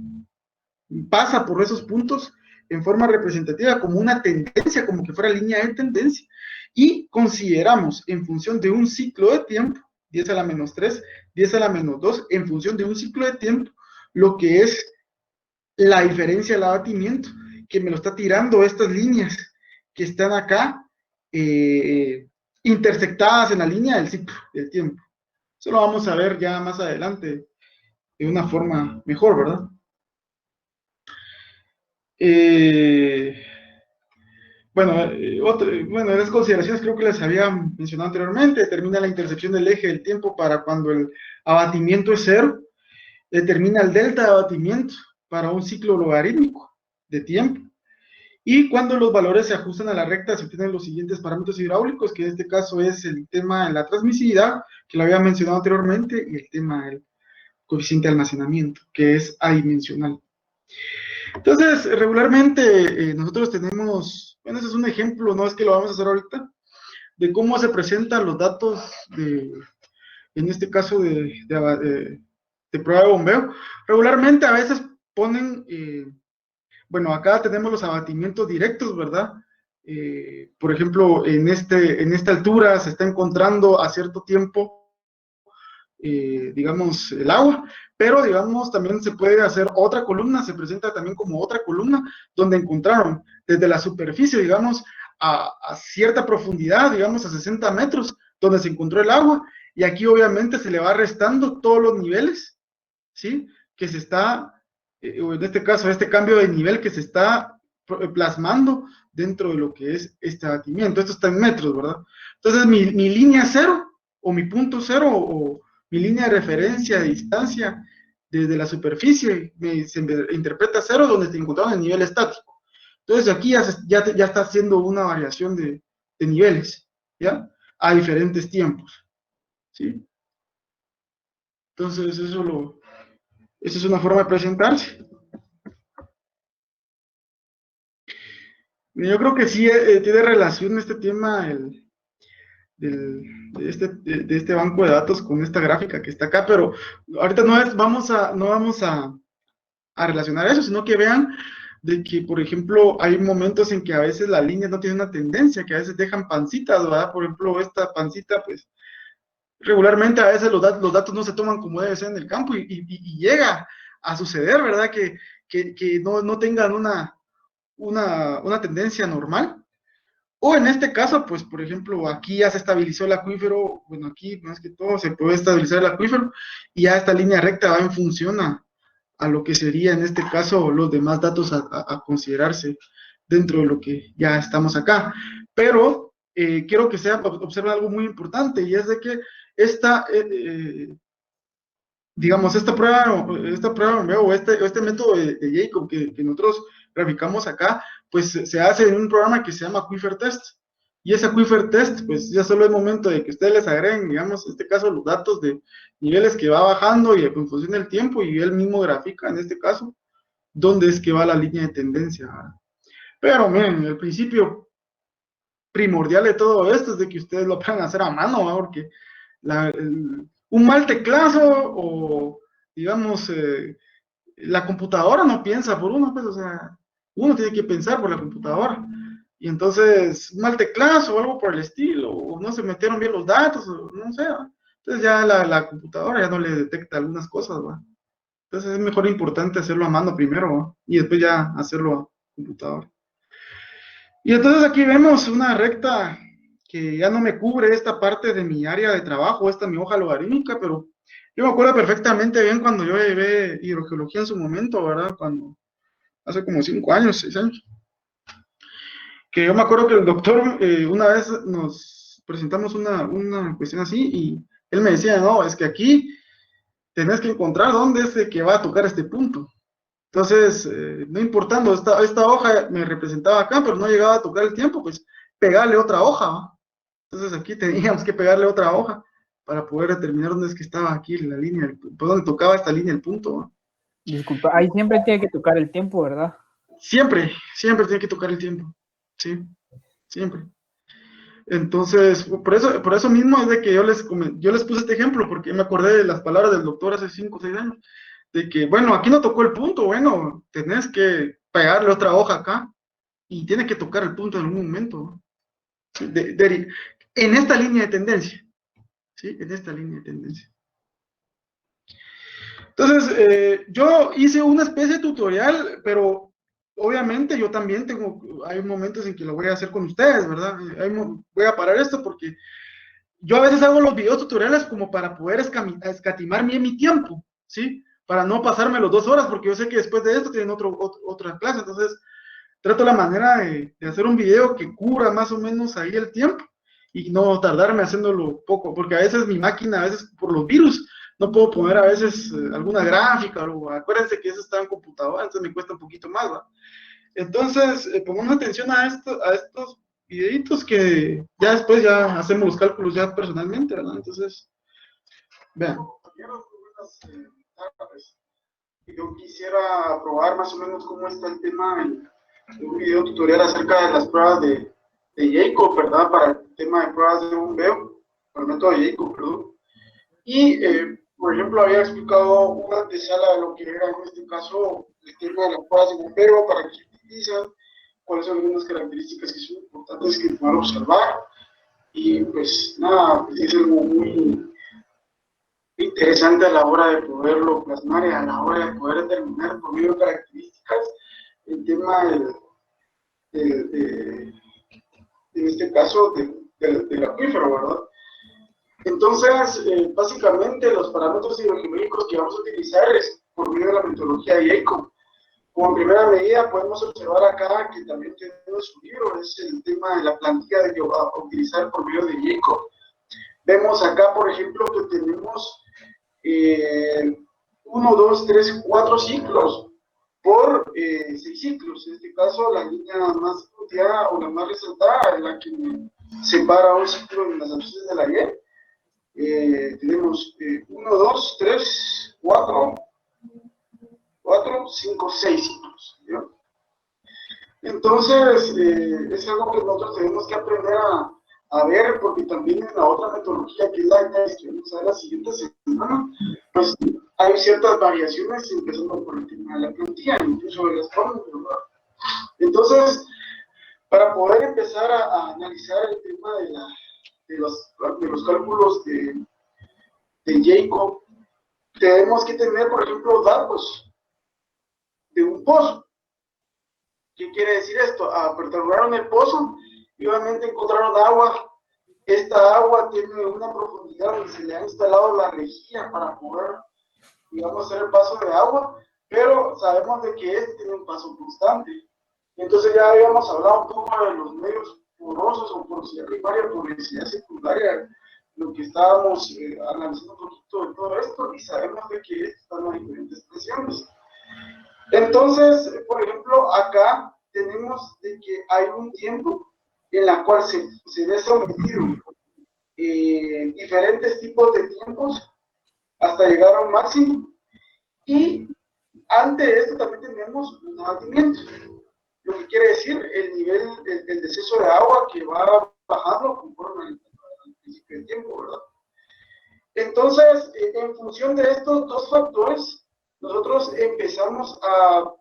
pasa por esos puntos en forma representativa como una tendencia, como que fuera línea de tendencia, y consideramos en función de un ciclo de tiempo 10 a la menos 3, 10 a la menos 2, en función de un ciclo de tiempo, lo que es la diferencia del abatimiento, que me lo está tirando estas líneas que están acá, intersectadas en la línea del ciclo del tiempo. Eso lo vamos a ver ya más adelante de una forma mejor, ¿verdad? Bueno, las consideraciones creo que les había mencionado anteriormente. Determina la intersección del eje del tiempo para cuando el abatimiento es cero. Determina el delta de abatimiento para un ciclo logarítmico de tiempo. Y cuando los valores se ajustan a la recta, se obtienen los siguientes parámetros hidráulicos, que en este caso es el tema de la transmisividad, que lo había mencionado anteriormente, y el tema del coeficiente de almacenamiento, que es adimensional. Entonces, regularmente nosotros tenemos, bueno, ese es un ejemplo, no es que lo vamos a hacer ahorita, de cómo se presentan los datos en este caso de prueba de bombeo. Regularmente a veces ponen, bueno, acá tenemos los abatimientos directos, ¿verdad? Por ejemplo, en esta altura se está encontrando a cierto tiempo digamos, el agua, pero digamos, también se puede hacer otra columna, se presenta también como otra columna, donde encontraron desde la superficie, digamos, a cierta profundidad, digamos, a 60 metros, donde se encontró el agua, y aquí obviamente se le va restando todos los niveles, ¿sí? Que se está, o en este caso, este cambio de nivel que se está plasmando dentro de lo que es este abatimiento. Esto está en metros, ¿verdad? Entonces, mi línea cero, o mi punto cero, o mi línea de referencia de distancia desde la superficie, se interpreta cero donde te encontramos en el nivel estático. Entonces, aquí ya está haciendo una variación de niveles, ¿ya? A diferentes tiempos, ¿sí? Entonces, esa es una forma de presentarse. Yo creo que sí tiene relación este tema de este banco de datos con esta gráfica que está acá, pero ahorita no vamos a relacionar eso, sino que vean de que, por ejemplo, hay momentos en que a veces la línea no tiene una tendencia, que a veces dejan pancitas, ¿verdad? Por ejemplo, esta pancita, pues, regularmente a veces los datos no se toman como debe ser en el campo y llega a suceder, ¿verdad? Que no tengan una tendencia normal. O en este caso, pues, por ejemplo, aquí ya se estabilizó el acuífero, bueno, aquí más que todo se puede estabilizar el acuífero y ya esta línea recta va en función a lo que sería en este caso los demás datos a considerarse dentro de lo que ya estamos acá. Pero quiero que observen algo muy importante y es de que digamos, esta prueba o este método de Jacob que nosotros graficamos acá, pues se hace en un programa que se llama Aquifer Test. Y ese Aquifer Test, pues ya solo es momento de que ustedes les agreguen, digamos, en este caso, los datos de niveles que va bajando y en función del tiempo, y él mismo grafica, en este caso, dónde es que va la línea de tendencia. Pero miren, el principio primordial de todo esto es de que ustedes lo puedan hacer a mano, ¿va? Porque un mal teclazo o, digamos, la computadora no piensa por uno, pues, o sea, uno tiene que pensar por la computadora. Y entonces, un mal teclazo o algo por el estilo, o no se metieron bien los datos, o no sé, ¿va? Entonces ya la computadora ya no le detecta algunas cosas, ¿va? Entonces es mejor importante hacerlo a mano primero, ¿va? Y después ya hacerlo a computadora. Y entonces aquí vemos una recta que ya no me cubre esta parte de mi área de trabajo, esta mi hoja logarítmica, pero yo me acuerdo perfectamente bien cuando yo llevé hidrogeología en su momento, ¿verdad? Cuando, hace como 5 años, 6 años. Que yo me acuerdo que el doctor una vez nos presentamos una cuestión así y él me decía, no, es que aquí tenés que encontrar dónde es que va a tocar este punto. Entonces, no importando, esta hoja me representaba acá, pero no llegaba a tocar el tiempo, pues pegarle otra hoja, ¿va? Entonces aquí teníamos que pegarle otra hoja para poder determinar dónde es que estaba aquí la línea, por dónde tocaba esta línea el punto, ¿va? Disculpa, ahí siempre tiene que tocar el tiempo, ¿verdad? Siempre tiene que tocar el tiempo, sí, siempre. Entonces, por eso mismo es de que yo les puse este ejemplo, porque me acordé de las palabras del doctor hace 5 o 6 años, de que, bueno, aquí no tocó el punto, bueno, tenés que pegarle otra hoja acá, y tiene que tocar el punto en algún momento, ¿no? En esta línea de tendencia, ¿sí? En esta línea de tendencia. Entonces, yo hice una especie de tutorial, pero obviamente yo también hay momentos en que lo voy a hacer con ustedes, ¿verdad? Voy a parar esto porque yo a veces hago los videos tutoriales como para poder escatimar bien mi tiempo, ¿sí? Para no pasarme los 2 horas, porque yo sé que después de esto tienen otra clase, entonces trato la manera de hacer un video que cubra más o menos ahí el tiempo y no tardarme haciéndolo poco, porque a veces mi máquina, a veces por los virus, no puedo poner a veces alguna gráfica, o acuérdense que eso está en computadora, entonces me cuesta un poquito más, ¿va? Entonces, pongamos atención a estos videitos que ya después ya hacemos los cálculos ya personalmente, ¿verdad? Entonces, vean. Yo quisiera probar más o menos cómo está el tema en un video tutorial acerca de las pruebas de Jacob, ¿verdad? Para el tema de pruebas de bombeo, para el método de Jacob, perdón. Y, por ejemplo, había explicado una antesala de lo que era en este caso el tema de las pruebas de bombeo, para qué se utilizan, cuáles son algunas características que son importantes que poder observar. Y pues nada, pues, es algo muy interesante a la hora de poderlo plasmar y a la hora de poder determinar por medio de características el tema en este caso del acuífero, ¿verdad? Entonces, básicamente los parámetros hidrogeológicos que vamos a utilizar es por medio de la metodología de Jacob. Como primera medida podemos observar acá que también tenemos un libro, es el tema de la plantilla a utilizar por medio de Jacob. Vemos acá, por ejemplo, que tenemos 1, 2, 3, 4 ciclos por 6 ciclos. En este caso, la línea más punteada o la más resaltada es la que separa un ciclo en las abscisas de la Y. Tenemos 1, 2, 3, 4, 5, 6 ciclos. ¿Sí? Entonces, es algo que nosotros tenemos que aprender a ver, porque también en la otra metodología, que es la que vamos a ver la siguiente semana, pues hay ciertas variaciones, empezando por el tema de la plantilla, incluso de las formas, ¿verdad? Entonces, para poder empezar a analizar el tema de los cálculos de Jacob, tenemos que tener, por ejemplo, datos de un pozo. ¿Qué quiere decir esto? Perturbaron el pozo y obviamente encontraron agua. Esta agua tiene una profundidad donde se le ha instalado la rejilla para poder, digamos, hacer el paso de agua, pero sabemos de que este tiene un paso constante. Entonces ya habíamos hablado un poco de los medios porosos o porosidad primaria, porosidad secundaria, lo que estábamos analizando un poquito de todo esto, y sabemos de que están las diferentes presiones. Entonces, por ejemplo, acá tenemos de que hay un tiempo en la cual se ve sometido diferentes tipos de tiempos hasta llegar a un máximo, y ante esto también tenemos un abatimiento, lo que quiere decir el nivel, el deceso de agua que va bajando conforme al principio del tiempo, ¿verdad? Entonces, en función de estos dos factores, nosotros empezamos a,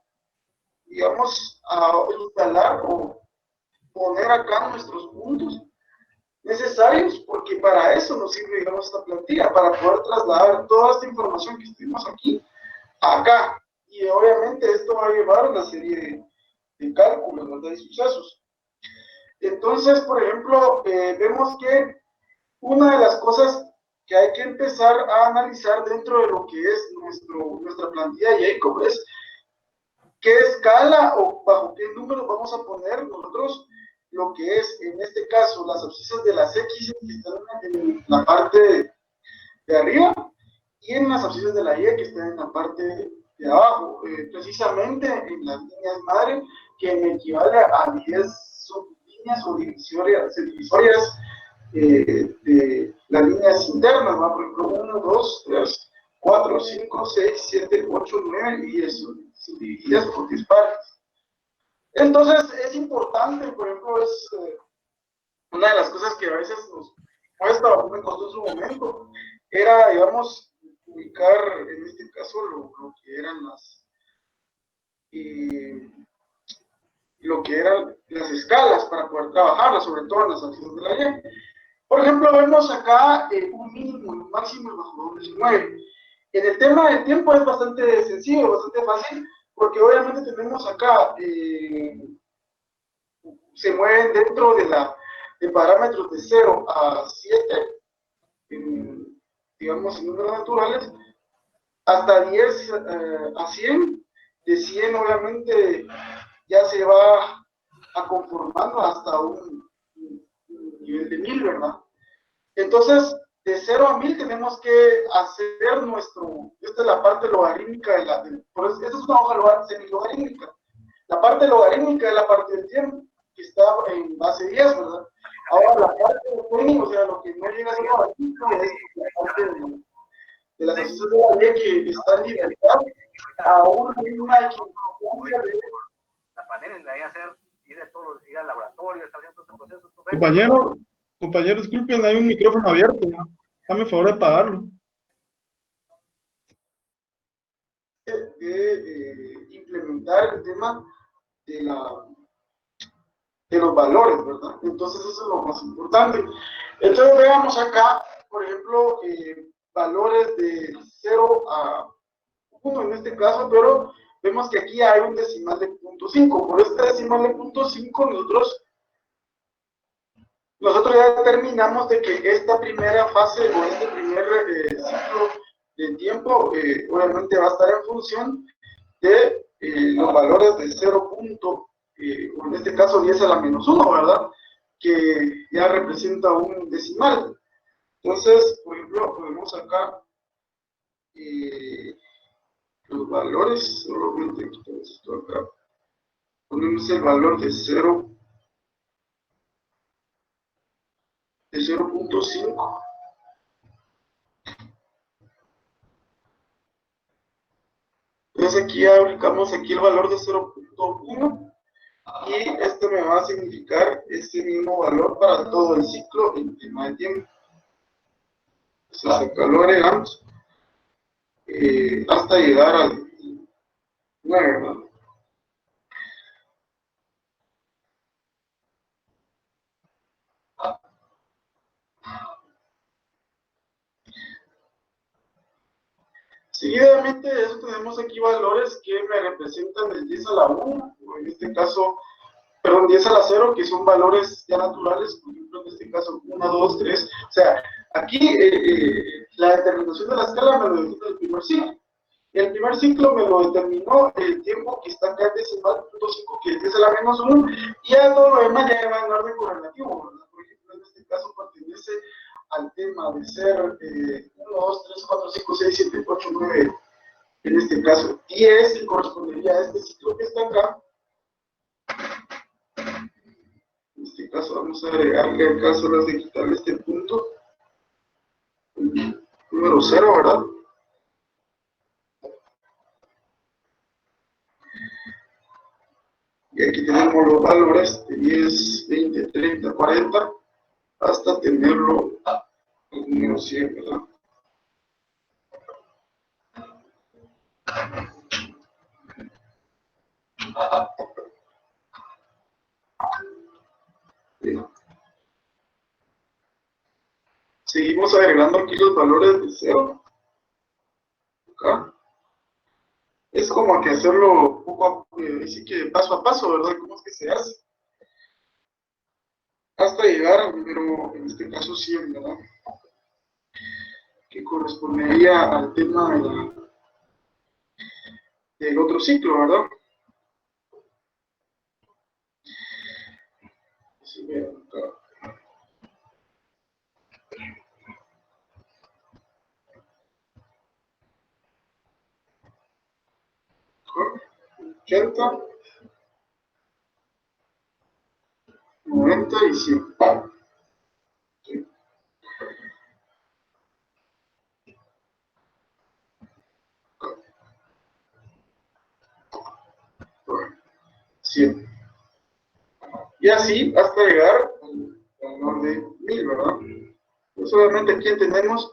digamos, a instalar o poner acá nuestros puntos necesarios, porque para eso nos sirve, digamos, esta plantilla, para poder trasladar toda esta información que estuvimos aquí, acá. Y obviamente esto va a llevar una serie de cálculos, ¿verdad? Y sucesos. Entonces, por ejemplo, vemos que una de las cosas que hay que empezar a analizar dentro de lo que es nuestra plantilla Jacob es qué escala o bajo qué número vamos a poner nosotros lo que es, en este caso, las abscisas de las X que están en la parte de arriba y en las abscisas de la Y que están en la parte de abajo, precisamente en las líneas madre, que me equivale a 10 sublíneas o divisorias de las líneas internas, ¿no? Por ejemplo, 1, 2, 3, 4, 5, 6, 7, 8, 9 y eso, divididas por 10 partes. Entonces, es importante, por ejemplo, es una de las cosas que a veces nos cuesta o me costó en su momento, era, digamos, ubicar, en este caso, lo que eran lo que eran las escalas para poder trabajarlas, sobre todo en las acciones de la Y. Por ejemplo, vemos acá un mínimo y un máximo bajo donde se mueve. En el tema del tiempo es bastante sencillo, bastante fácil, porque obviamente tenemos acá, se mueven dentro de parámetros de 0 a 7, digamos en números naturales, hasta 10 a 100, de 100 obviamente ya se va conformando hasta un nivel de 1000, ¿verdad? Entonces, de 0 a 1000 tenemos que hacer esta es la parte logarítmica esta es una hoja semilogarítmica. La parte logarítmica es la parte del tiempo, que está en base 10, ¿verdad? Ahora, la parte del técnico, o sea, lo que no llega a ser logarítmico es la parte de las abscisas de la Y que están en libertad a una equivalencia de la manera de hacer, ir al laboratorio, estar haciendo estos procesos. Compañero, disculpen, hay un micrófono abierto. Dame el favor de apagarlo. Implementar el tema de los valores, ¿verdad? Entonces eso es lo más importante. Entonces veamos acá, por ejemplo, valores de 0 a 1 en este caso, pero vemos que aquí hay un decimal de 0.5. Por este decimal de 0.5 nosotros ya determinamos de que esta primera fase o este primer ciclo de tiempo obviamente va a estar en función de los valores de 0. O en este caso 10 a la menos 1, ¿verdad? Que ya representa un decimal. Entonces, por ejemplo, podemos sacar los valores, solamente quitamos esto acá. Ponemos el valor de 0, de 0.5. Entonces aquí ya aplicamos aquí el valor de 0.1 y este me va a significar ese mismo valor para todo el ciclo en tema de tiempo. Entonces acá lo agregamos hasta llegar al 9, ¿verdad? Seguidamente de eso tenemos aquí valores que me representan el 10 a la 1, o en este caso, perdón, 10 a la 0, que son valores ya naturales, por ejemplo, en este caso 1, 2, 3. O sea, aquí la determinación de la escala me lo define el primer ciclo. El primer ciclo me lo determinó el tiempo que está acá en decimal, punto 5, que es 10 a la menos 1, y ya todo lo demás ya va en orden correlativo, ¿verdad? Por ejemplo, en este caso pertenece al tema de ser 1, 2, 3, 4, 5, 6, 7, 8, 9, en este caso 10, y correspondería a este ciclo que está acá. En este caso vamos a agregarle acá solo de quitarle este punto, número 0, ¿verdad? Y aquí tenemos los valores de 10, 20, 30, 40, hasta tenerlo el número 100, ¿verdad? Bien. Seguimos agregando aquí los valores de 0. Acá. Es como que hacerlo así que paso a paso, ¿verdad? ¿Cómo es que se hace? Hasta llegar al número, en este caso 100, ¿verdad? Que correspondería al tema del otro ciclo, ¿verdad? Así que acá. 80, 90 y 100. ¿Sí? Bueno, 100. Y así hasta llegar al valor de 1000, ¿verdad? Pues obviamente aquí entendemos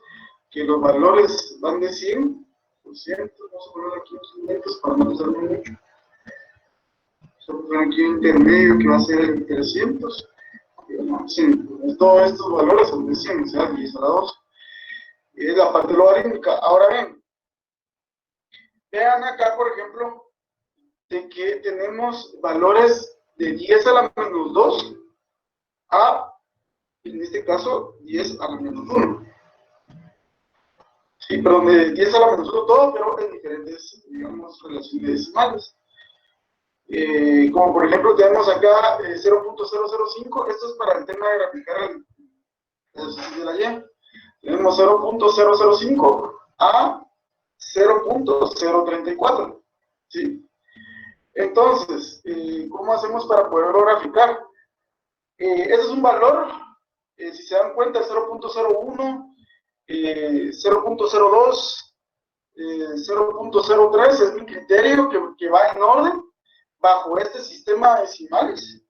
que los valores van de 100 por ciento. Vamos a poner aquí unos elementos para no usarlo mucho. Vamos a poner aquí un intermedio que va a ser el 300. Y bueno, 100. Todos estos valores son de 100, o sea, 10 a la 2. Y es la parte logarítmica. Ahora bien, vean acá, por ejemplo, de que tenemos valores de 10 a la menos 2 a, en este caso, 10 a la menos 1. Sí, perdón, de 10 a la menos 1 todo, pero en diferentes, digamos, relaciones decimales. Como por ejemplo tenemos acá 0.005, esto es para el tema de graficar el de la Y. Tenemos 0.005 a 0.034. ¿Sí? Entonces, ¿cómo hacemos para poderlo graficar? Ese es un valor, si se dan cuenta, 0.01, 0.02, 0.03 es mi criterio que va en orden bajo este sistema de decimales,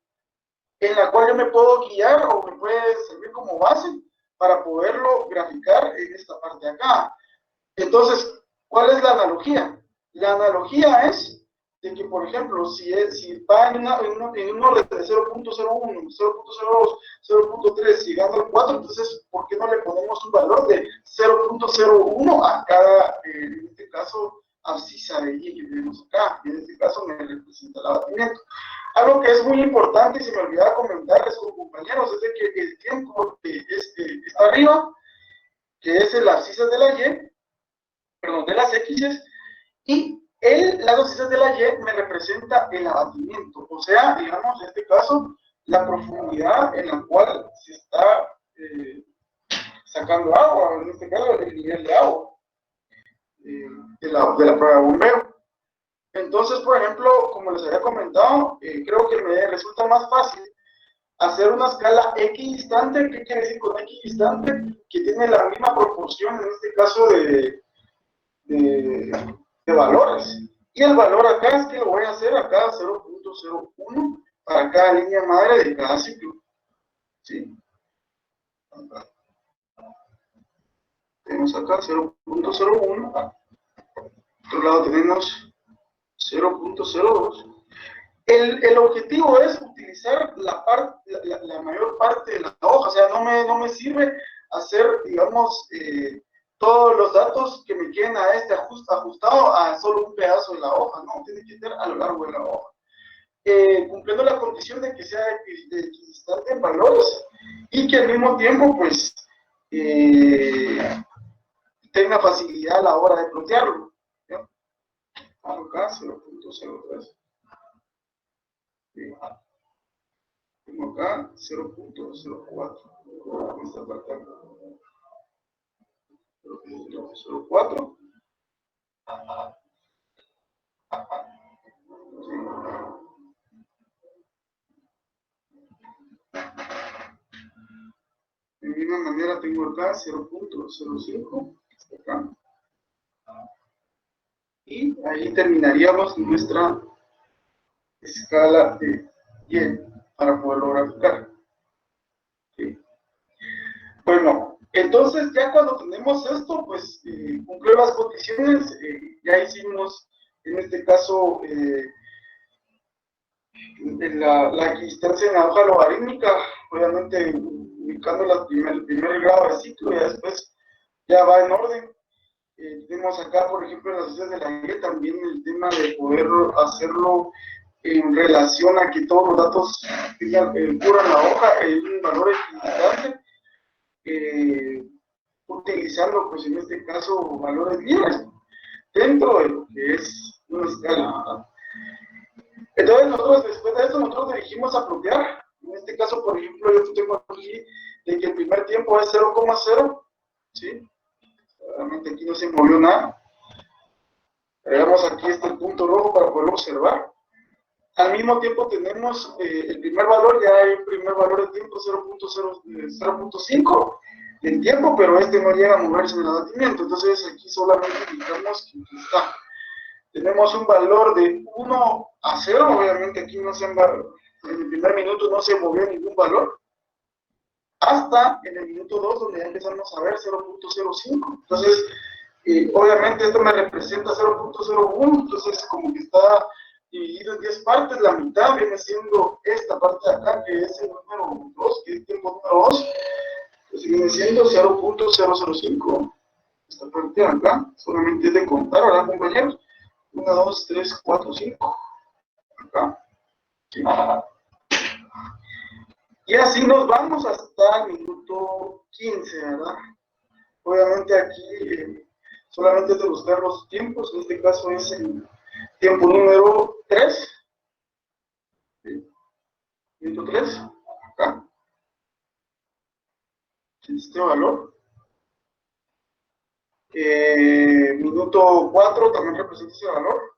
en la cual yo me puedo guiar o me puede servir como base para poderlo graficar en esta parte de acá. Entonces, ¿cuál es la analogía? La analogía es de que, por ejemplo, si va en un orden de 0.01, 0.02, 0.3, llegando al 4, entonces, ¿por qué no le ponemos un valor de 0.01 a cada, en este caso, abscisa de Y que tenemos acá? Y en este caso me representa el abatimiento. Algo que es muy importante y se me olvidaba comentarles con compañeros es de que el tiempo que está arriba, que es el abscisa de la Y, perdón, de las X's, y Las dos cisas de la Y me representa el abatimiento, o sea, digamos, en este caso, la profundidad en la cual se está sacando agua, en este caso, el nivel de agua de la prueba de bombeo. Entonces, por ejemplo, como les había comentado, creo que me resulta más fácil hacer una escala equidistante. ¿Qué quiere decir con equidistante? Que tiene la misma proporción, en este caso, de valores. Y el valor acá es que lo voy a hacer acá 0.01 para cada línea madre de cada ciclo. ¿Sí? Acá. Tenemos acá 0.01. Por otro lado tenemos 0.02. El objetivo es utilizar la mayor parte de la hoja, o sea, no me sirve hacer, digamos, todos los datos que me queden a este ajustado a solo un pedazo de la hoja, no, tiene que ser a lo largo de la hoja. Cumpliendo la condición de que sea equidistante en valores y que al mismo tiempo, pues, tenga facilidad a la hora de plotearlo. ¿Ya? Acá 0.03. Tengo acá 0.04. Esta parte acá. 0.04. De misma manera tengo acá 0.05. Acá. Y ahí terminaríamos nuestra escala de Y para poderlo graficar. ¿Sí? Bueno, entonces ya cuando tenemos esto, pues cumplió las condiciones, ya hicimos en este caso la equidistancia en la hoja logarítmica, obviamente ubicando el primer grado de ciclo y después ya va en orden. Tenemos acá, por ejemplo, en las cisas de la Y también el tema de poder hacerlo en relación a que todos los datos cubran la hoja en un valor equidistante, utilizando, pues en este caso, valores libres dentro de lo que es una escala. Entonces, nosotros después de eso, nosotros dirigimos a plotear. En este caso, por ejemplo, yo tengo aquí de que el primer tiempo es 0,0, ¿sí? Realmente aquí no se movió nada. Agregamos aquí el punto rojo para poderlo observar. Al mismo tiempo tenemos el primer valor, ya hay un primer valor de tiempo 0.5 en tiempo, pero este no llega a moverse en el abatimiento. Entonces aquí solamente indicamos que está. Tenemos un valor de 1 a 0, obviamente aquí no se en el primer minuto no se movió ningún valor, hasta en el minuto 2 donde ya empezamos a ver 0.05. Entonces, obviamente esto me representa 0.01, entonces como que está dividido en 10 partes, la mitad viene siendo esta parte de acá, que es el número 2, que es el tiempo número 2, pues viene siendo 0.005. Esta parte de acá, solamente es de contar, ¿verdad, compañeros? 1, 2, 3, 4, 5. Acá. Sí. Y así nos vamos hasta el minuto 15, ¿verdad? Obviamente aquí solamente es de buscar los tiempos, en este caso es el tiempo número 3. ¿Sí? Minuto 3, acá. Este valor. Minuto 4 también representa ese valor.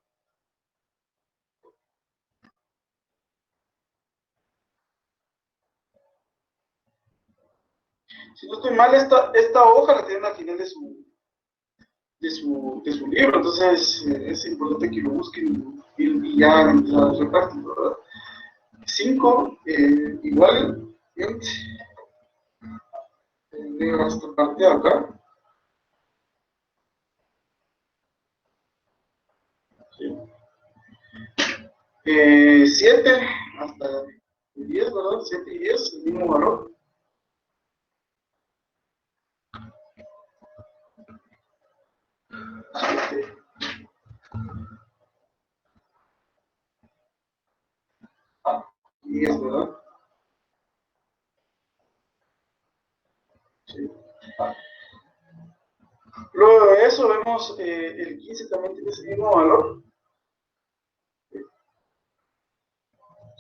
Si no estoy mal, esta hoja la tienen al final de su libro, entonces es importante que lo busquen y ya la reparten, ¿verdad? 5, igualmente, de esta parte de acá. ¿Sí? 7 hasta 10, ¿verdad? 7 y 10, el mismo valor. Y 10, ¿verdad? Sí. Luego de eso vemos el 15 también tiene ese mismo valor.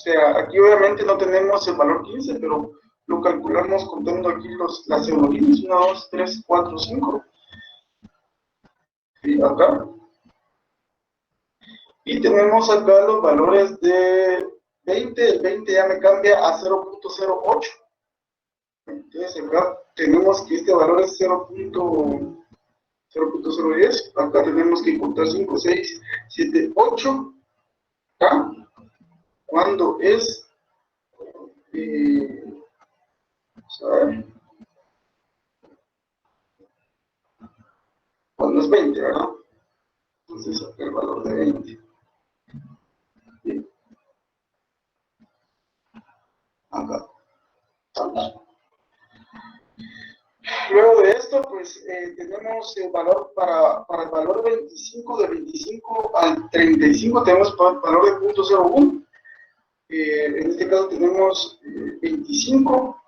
sea, aquí obviamente no tenemos el valor 15, pero lo calculamos contando aquí las eurolíneas, 1, 2, 3, 4, 5. Y acá. Y tenemos acá los valores de 20, el 20 ya me cambia a 0.08. Entonces acá tenemos que este valor es 0.010. Acá tenemos que contar 5, 6, 7, 8. Acá, cuando es, vamos a ver, cuando es 20, ¿verdad? Entonces acá el valor de 20. Bien. Acá. Luego de esto, pues tenemos el valor para el valor 25, de 25 al 35 tenemos el valor de 0.01. En este caso tenemos 25.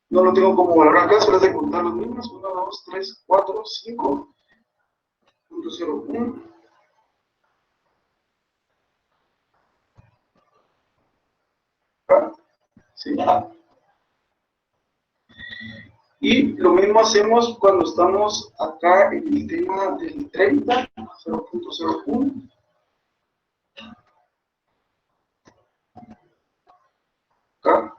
No lo tengo como valor acá, solo es de contar los mismos. 1, 2, 3, 4, 5. 0.01. Sí. Y lo mismo hacemos cuando estamos acá en el tema del 30, 0.01. Acá.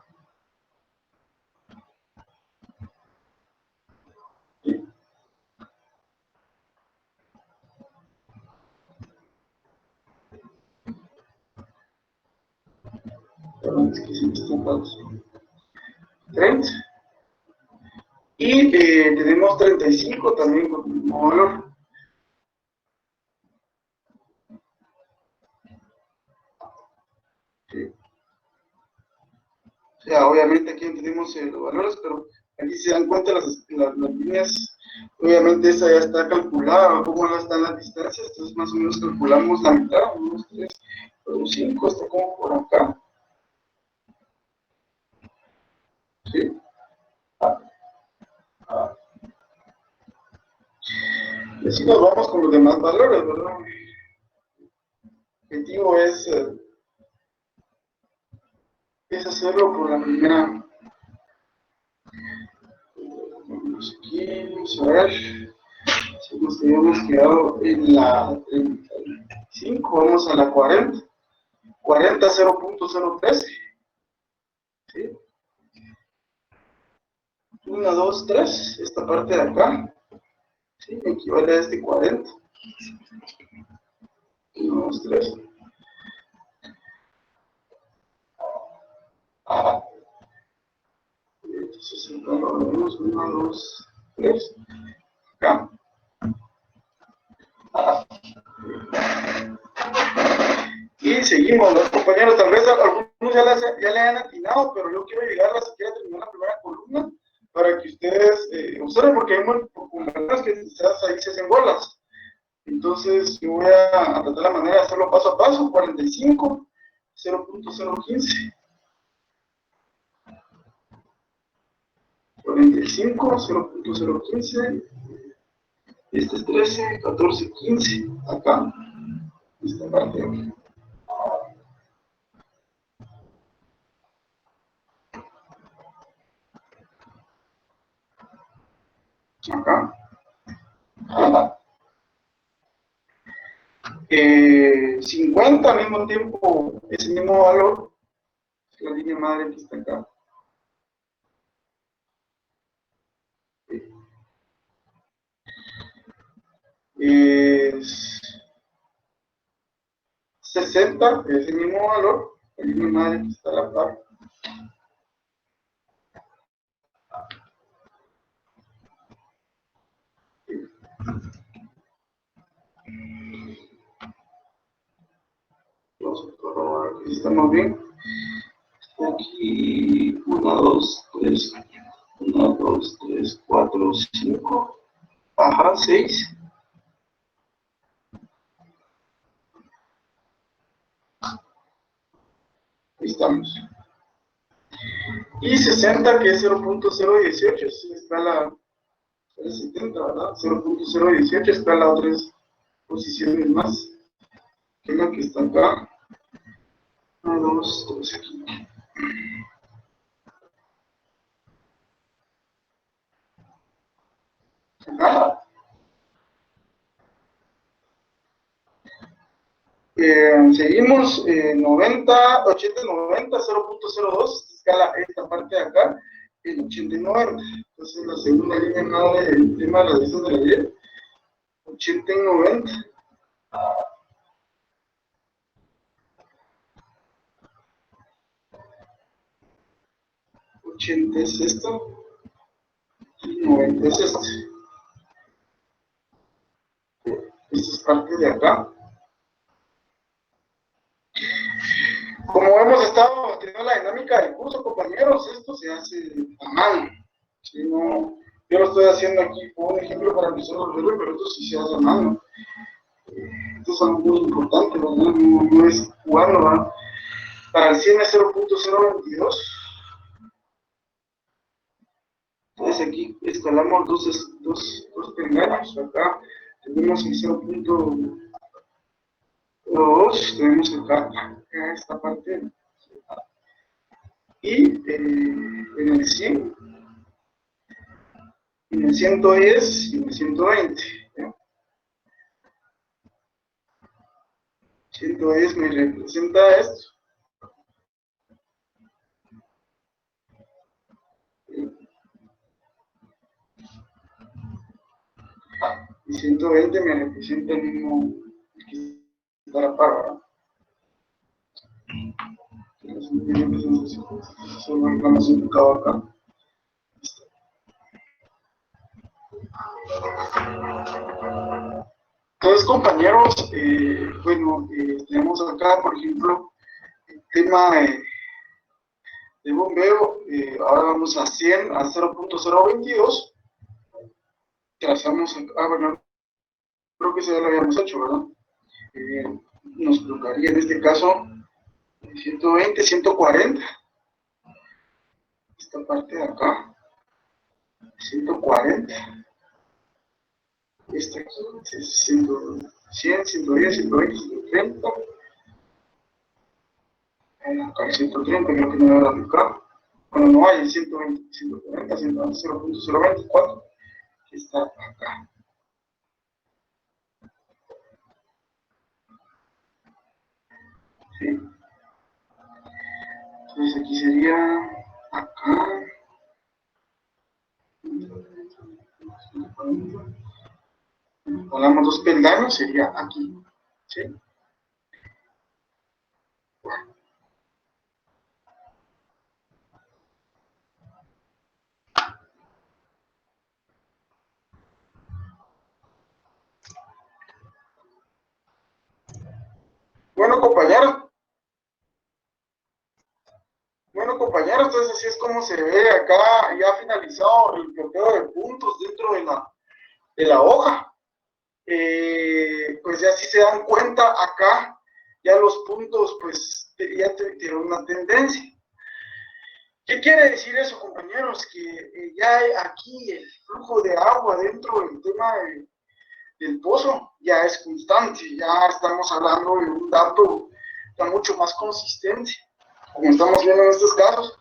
Sí. Perdón, es que sí me están dando 30. Y tenemos 35 también con el mismo valor. Sí. O sea, obviamente aquí tenemos los valores, pero aquí se dan cuenta las líneas. Obviamente esa ya está calculada, cómo están las distancias, entonces más o menos calculamos la mitad, 1, 3, 4, 5, está como por acá. ¿Sí? Y así nos vamos con los demás valores, ¿verdad? El objetivo es hacerlo por la primera. Vamos aquí, vamos a ver. Si nos habíamos quedado en la 35, vamos a la 40. 40, 0.013. ¿Sí? 1, 2, 3, esta parte de acá. ¿Sí? Equivale a este 40. 1, 2, 3. Entonces, acá lo vemos, 1, 2, 3. Acá. Y seguimos, los compañeros, tal vez algunos ya le hayan atinado, pero yo quiero llegar a siquiera terminar la primera columna para que ustedes observen, porque hay compañeros que quizás ahí se hacen bolas. Entonces, yo voy a tratar la manera de hacerlo paso a paso. 45, 0.015. 45, 0.015. Este es 13, 14, 15. Acá. Esta parte de aquí. Acá. 50 al mismo tiempo, ese mismo valor, la línea madre que está acá. Es 60, ese mismo valor, la línea madre que está a la par. Vamos a probar que estamos bien. Aquí 1, 2, 3, 1, 2, 3, 4, 5, ajá, 6. Ahí estamos. Y 60, que es 0.018, está la 70, ¿verdad? 0.018 está las otras posiciones más, que es la que está acá. 1, 2, 3 aquí. Nada. Seguimos 90, 80, 90, 0.02, escala esta parte de acá, en 80 y 90. Entonces la segunda línea madre del tema de la radiación de la ley, 80 y 90. 80 es esto, y 90 es esto. Esta es parte de acá. Como hemos estado teniendo la dinámica del curso, compañeros, esto se hace a mano. ¿Sí? No, yo lo estoy haciendo aquí como un ejemplo para empezar a resolver, pero esto sí se hace a mano. Esto es algo muy importante, ¿verdad? No es jugando, ¿verdad? Para el 100 es 0.022. Entonces aquí escalamos dos peldaños. Acá tenemos el 0.2, tenemos acá esta parte. Y en el 100, en el 110 y en el 120. ¿Ya? 110 me representa esto. Y 120 me representa el mismo que está a la par, ¿verdad? Solo vamos enfocado acá. Entonces, compañeros, bueno, tenemos acá, por ejemplo, el tema de bombeo. Ahora vamos a 100, a 0.022. Trazamos, bueno, creo que eso ya lo habíamos hecho, ¿verdad? Nos tocaría en este caso 120, 140. Esta parte de acá, 140. Esta aquí, 100, 110, 120, 130. Acá el 130, creo que no voy a dar acá. Bueno, no hay el 120, 140, 0.024, que está acá. ¿Sí? Entonces aquí sería acá. Pongamos dos peldaños, sería aquí. ¿Sí? Bueno, compañeros. Bueno, compañeros, entonces así es como se ve acá ya finalizado el bloqueo de puntos dentro de la hoja. Pues ya si se dan cuenta acá, ya los puntos pues ya tienen una tendencia. ¿Qué quiere decir eso, compañeros? Que ya hay aquí el flujo de agua dentro del tema del pozo ya es constante, ya estamos hablando de un dato ya mucho más consistente, como estamos viendo en estos casos,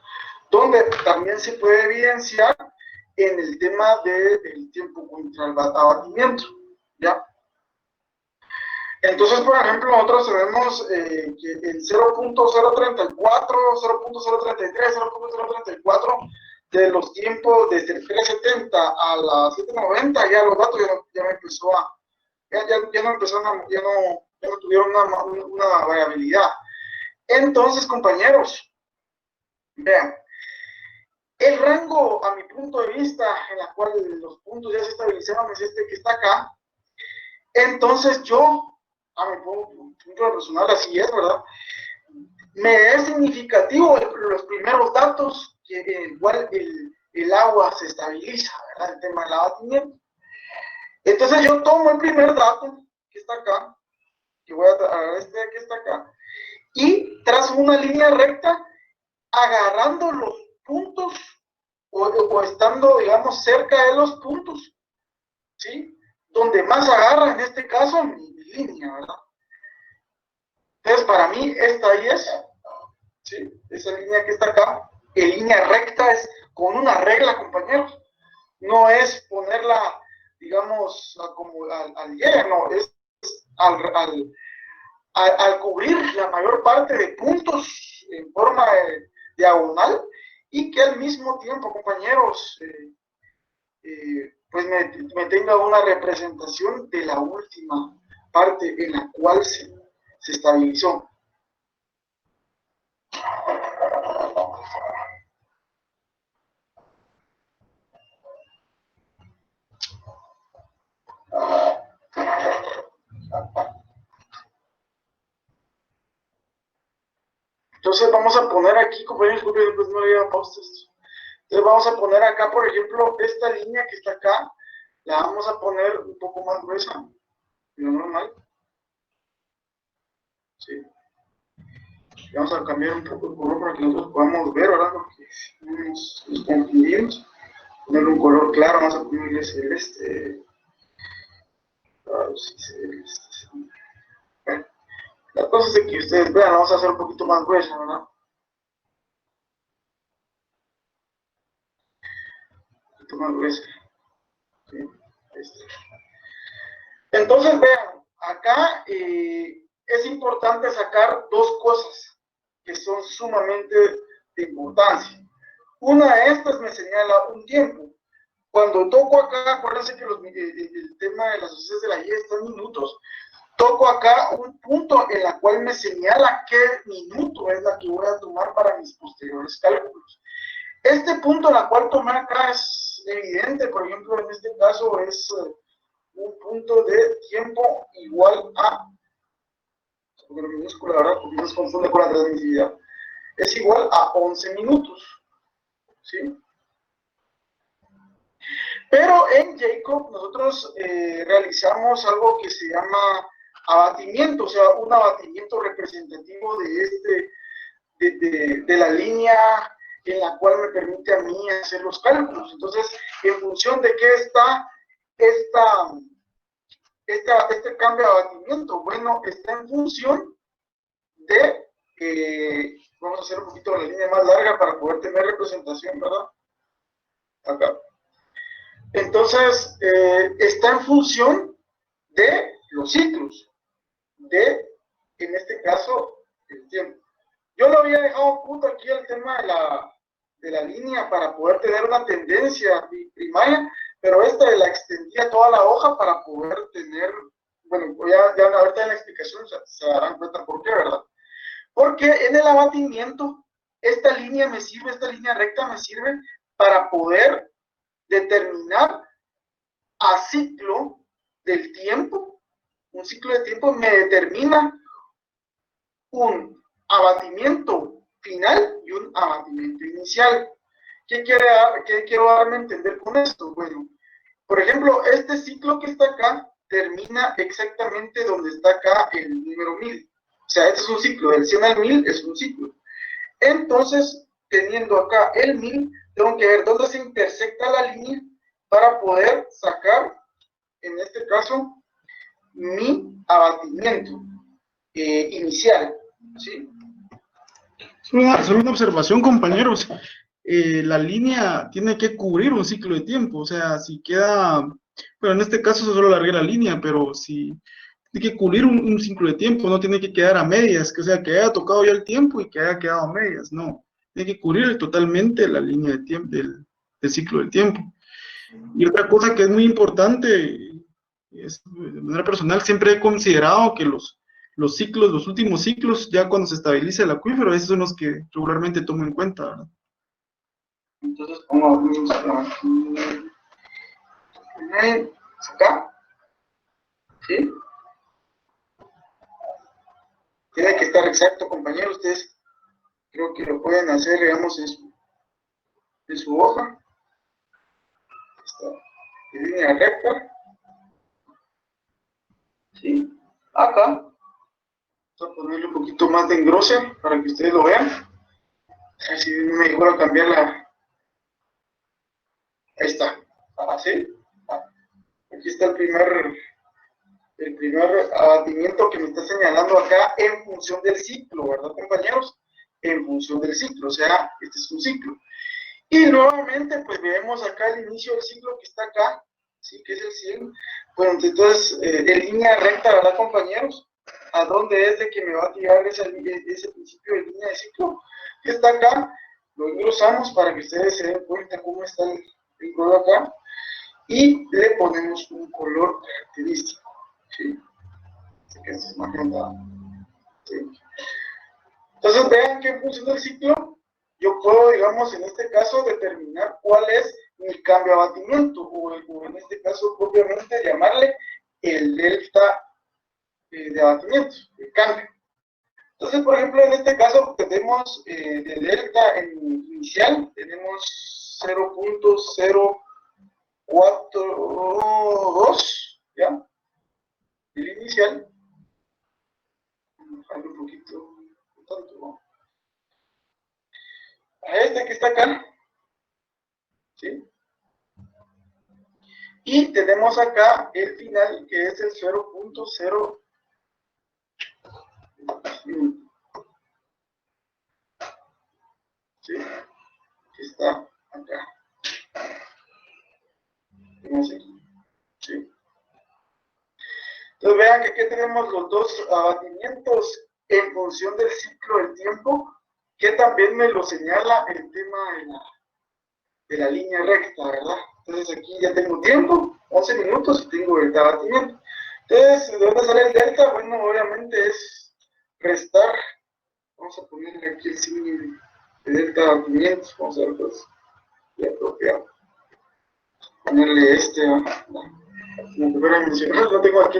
donde también se puede evidenciar en el tema del tiempo contra el abatimiento, ¿ya? Entonces, por ejemplo, nosotros tenemos que el 0.034, 0.033, 0.034 de los tiempos desde el 370 a la 790, ya los datos ya me empezó a, ya no empezaron ya no tuvieron una variabilidad. Entonces, compañeros, vean, el rango, a mi punto de vista, en la cual los puntos ya se estabilizaron, es este que está acá. Entonces yo, a mi punto personal, así es, ¿verdad? Me es significativo los primeros datos que igual el agua se estabiliza, ¿verdad? El tema del abatimiento. Entonces yo tomo el primer dato que está acá, que voy a agarrar este que está acá, y trazo una línea recta agarrando los puntos o estando, digamos, cerca de los puntos, ¿sí? Donde más agarra, en este caso, mi línea, ¿verdad? Entonces, para mí, esta ahí es ¿sí? Esa línea que está acá, en línea recta, es con una regla, compañeros. No es ponerla, digamos, como al llegue, no, es al cubrir la mayor parte de puntos en forma de diagonal y que al mismo tiempo, compañeros, pues me tenga una representación de la última parte en la cual se estabilizó. Entonces vamos a poner aquí, compañeros, pues no había pausas. Entonces vamos a poner acá, por ejemplo, esta línea que está acá, la vamos a poner un poco más gruesa, lo normal. Sí. Vamos a cambiar un poco el color para que nosotros podamos ver, ¿verdad? Porque si nos confundimos. Ponerle un color claro, vamos a ponerle celeste. Claro, sí, celeste. Bueno, la cosa es que ustedes vean, vamos a hacer un poquito más gruesa, ¿verdad? Un poquito más gruesa. ¿Sí? Entonces, vean, acá es importante sacar dos cosas que son sumamente de importancia. Una de estas me señala un tiempo. Cuando toco acá, acuérdense que el tema de las sociedades de la Y está en minutos. Toco acá un punto en la cual me señala qué minuto es la que voy a tomar para mis posteriores cálculos. Este punto en la cual tomé acá es evidente, por ejemplo, en este caso es un punto de tiempo igual a, con la minúscula, ¿verdad? Porque no se confunde con la transmisividad, es igual a 11 minutos, ¿sí? Pero en Jacob nosotros realizamos algo que se llama abatimiento, o sea, un abatimiento representativo de la línea en la cual me permite a mí hacer los cálculos. Entonces, en función de qué está este cambio de abatimiento, bueno, está en función de, vamos a hacer un poquito la línea más larga para poder tener representación, ¿verdad? Acá. Entonces, está en función de los ciclos, en este caso, el tiempo. Yo lo había dejado oculto aquí el tema de la línea para poder tener una tendencia primaria, pero esta la extendía toda la hoja para poder tener, bueno, ya ahorita en la explicación se darán cuenta por qué, ¿verdad? Porque en el abatimiento, esta línea recta me sirve para poder determinar a ciclo del tiempo. Un ciclo de tiempo me determina un abatimiento final y un abatimiento inicial. ¿Qué quiero darme a entender con esto? Bueno, por ejemplo, este ciclo que está acá termina exactamente donde está acá el número 1000. O sea, este es un ciclo, del 100 al 1000 es un ciclo. Entonces, teniendo acá el 1000, tengo que ver dónde se intersecta la línea para poder sacar, en este caso, mi abatimiento inicial, ¿sí? Solo una observación, compañeros. La línea tiene que cubrir un ciclo de tiempo, o sea, si queda, bueno, en este caso solo largué la línea, pero si tiene que cubrir un ciclo de tiempo, no tiene que quedar a medias, que o sea, que haya tocado ya el tiempo y que haya quedado a medias, no, tiene que cubrir totalmente la línea de tiempo, del ciclo del tiempo. Y otra cosa que es muy importante, es, de manera personal, siempre he considerado que los ciclos, los últimos ciclos, ya cuando se estabiliza el acuífero, esos son los que regularmente tomo en cuenta, ¿verdad? Entonces, vamos acá, ¿sí? Tiene que estar exacto, compañeros. Ustedes creo que lo pueden hacer, digamos, en su hoja. Está en línea recta. ¿Sí? Acá. Vamos a ponerle un poquito más de engrose para que ustedes lo vean. A ver si me llegó a cambiar la... Ahí está. ¿Sí? Aquí está el primer abatimiento que me está señalando acá en función del ciclo, ¿verdad, compañeros? en función del ciclo, o sea, este es un ciclo. Y nuevamente, pues vemos acá el inicio del ciclo que está acá, ¿sí? Que es el 100. Bueno, entonces, en línea recta, ¿verdad, compañeros? ¿A dónde es de que me va a tirar ese principio de línea de ciclo? Que está acá, lo engrosamos para que ustedes se den cuenta cómo está el color acá, y le ponemos un color característico, ¿sí? Así que esto es magenta, ¿sí? Entonces, vean que en función del ciclo, yo puedo, digamos, en este caso, determinar cuál es mi cambio de abatimiento, o en este caso, propiamente, llamarle el delta de abatimiento, el cambio. Entonces, por ejemplo, en este caso tenemos de delta en inicial, tenemos 0.042, ¿ya? El inicial, bajarlo un poquito, tanto, ¿no? A este que está acá, ¿sí? Y tenemos acá el final, que es el 0.0. ¿Sí? Que está acá. Tenemos aquí. ¿Sí? Entonces vean que aquí tenemos los dos abatimientos en función del ciclo del tiempo, que también me lo señala el tema de la línea recta, ¿verdad? Entonces aquí ya tengo tiempo, 11 minutos, y tengo el abatimiento. Entonces, ¿de dónde sale el delta? Bueno, obviamente es restar. Vamos a ponerle aquí el signo de delta de abatimiento. Vamos a ver, pues, ya apropiado. Ponerle este, ¿no? Como que fuera mencionado, no tengo aquí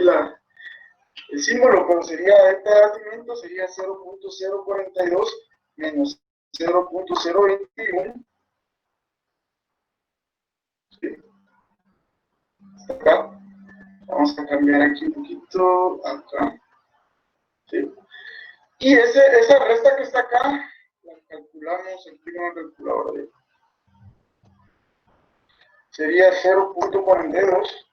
el símbolo, pero sería delta de abatimiento, sería 0.042 menos 0.021. ¿Sí? Acá. Vamos a cambiar aquí un poquito, acá. ¿Sí? Y esa resta que está acá, la calculamos aquí con la calculadora. Sería 0.42.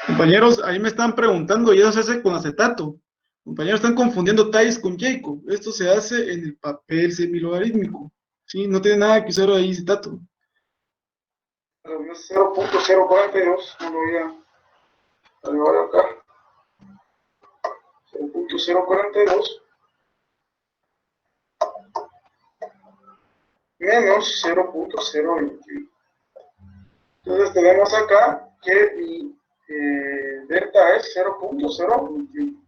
Compañeros, ahí me están preguntando, y eso se hace con acetato. Compañeros, están confundiendo Thais con Jacob. Esto se hace en el papel semilogarítmico. ¿Sí? No tiene nada que usar ahí acetato. 0.042, no lo voy a agregar acá. 0.042 menos 0.021. Entonces tenemos acá que mi delta es 0.021.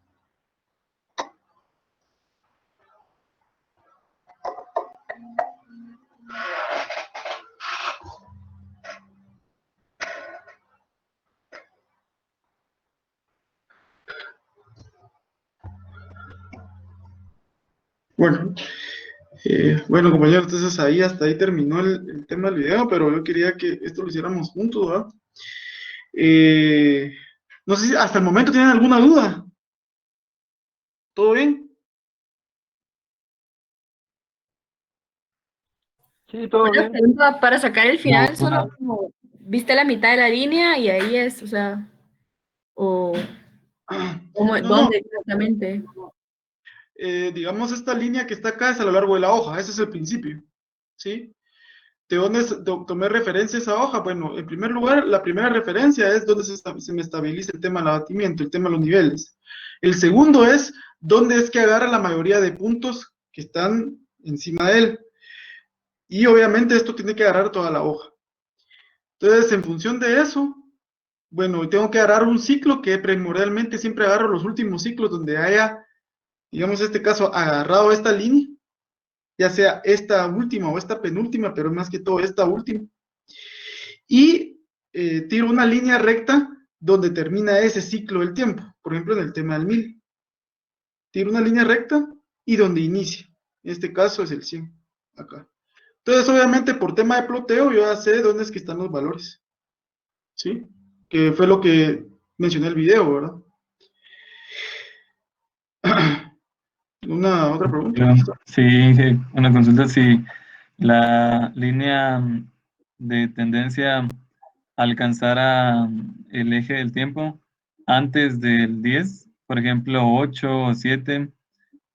Bueno, compañeros, entonces ahí hasta ahí terminó el tema del video, pero yo quería que esto lo hiciéramos juntos, ¿verdad? No sé si hasta el momento tienen alguna duda. ¿Todo bien? Sí, todo Una bien. pregunta para sacar el final, No, solo como viste la mitad de la línea y ahí es, o sea, o No, dónde exactamente. digamos, esta línea que está acá es a lo largo de la hoja, ese es el principio, ¿sí? ¿De dónde tomé referencia a esa hoja? Bueno, en primer lugar, la primera referencia es donde se me estabiliza el tema del abatimiento, el tema de los niveles. El segundo es dónde es que agarra la mayoría de puntos que están encima de él. Y obviamente esto tiene que agarrar toda la hoja. Entonces, en función de eso, bueno, tengo que agarrar un ciclo que primordialmente siempre agarro los últimos ciclos donde haya, digamos, en este caso, agarrado esta línea, ya sea esta última o esta penúltima, pero más que todo esta última. Y tiro una línea recta donde termina ese ciclo del tiempo. Por ejemplo, en el tema del 1000. Tiro una línea recta y donde inicia. En este caso es el 100, acá. Entonces, obviamente, por tema de ploteo, yo ya sé dónde es que están los valores. ¿Sí? Que fue lo que mencioné en el video, ¿verdad? ¿Una otra pregunta? Sí, una consulta, si la línea de tendencia alcanzara el eje del tiempo antes del 10, por ejemplo 8 o 7,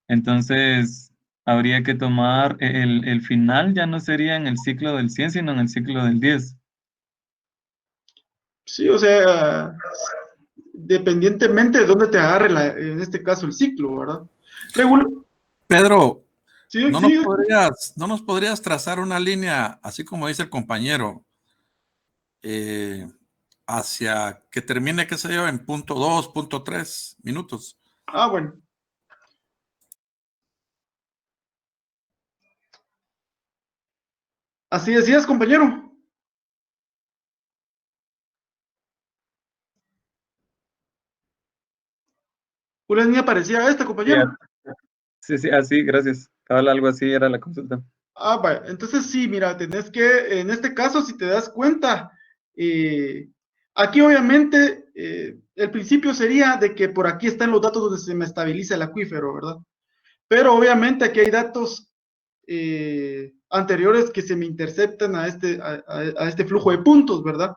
entonces habría que tomar el final, ya no sería en el ciclo del 100, sino en el ciclo del 10. Sí, o sea, dependientemente de dónde te agarre, en este caso, el ciclo, ¿verdad? Pedro, Sí, ¿no sí. nos podrías trazar una línea, así como dice el compañero, hacia que termine, qué sé yo, en punto 2, punto 3 minutos? Ah, bueno. Así decías, compañero. Una línea parecida a esta, Sí, compañero. sí, sí, así, gracias. Cabal, algo así era la consulta. Ah, vaya. Entonces sí, mira, tenés que, en este caso, si te das cuenta, aquí obviamente el principio sería de que por aquí están los datos donde se me estabiliza el acuífero, ¿verdad? Pero obviamente aquí hay datos anteriores que se me interceptan a este flujo de puntos, ¿verdad?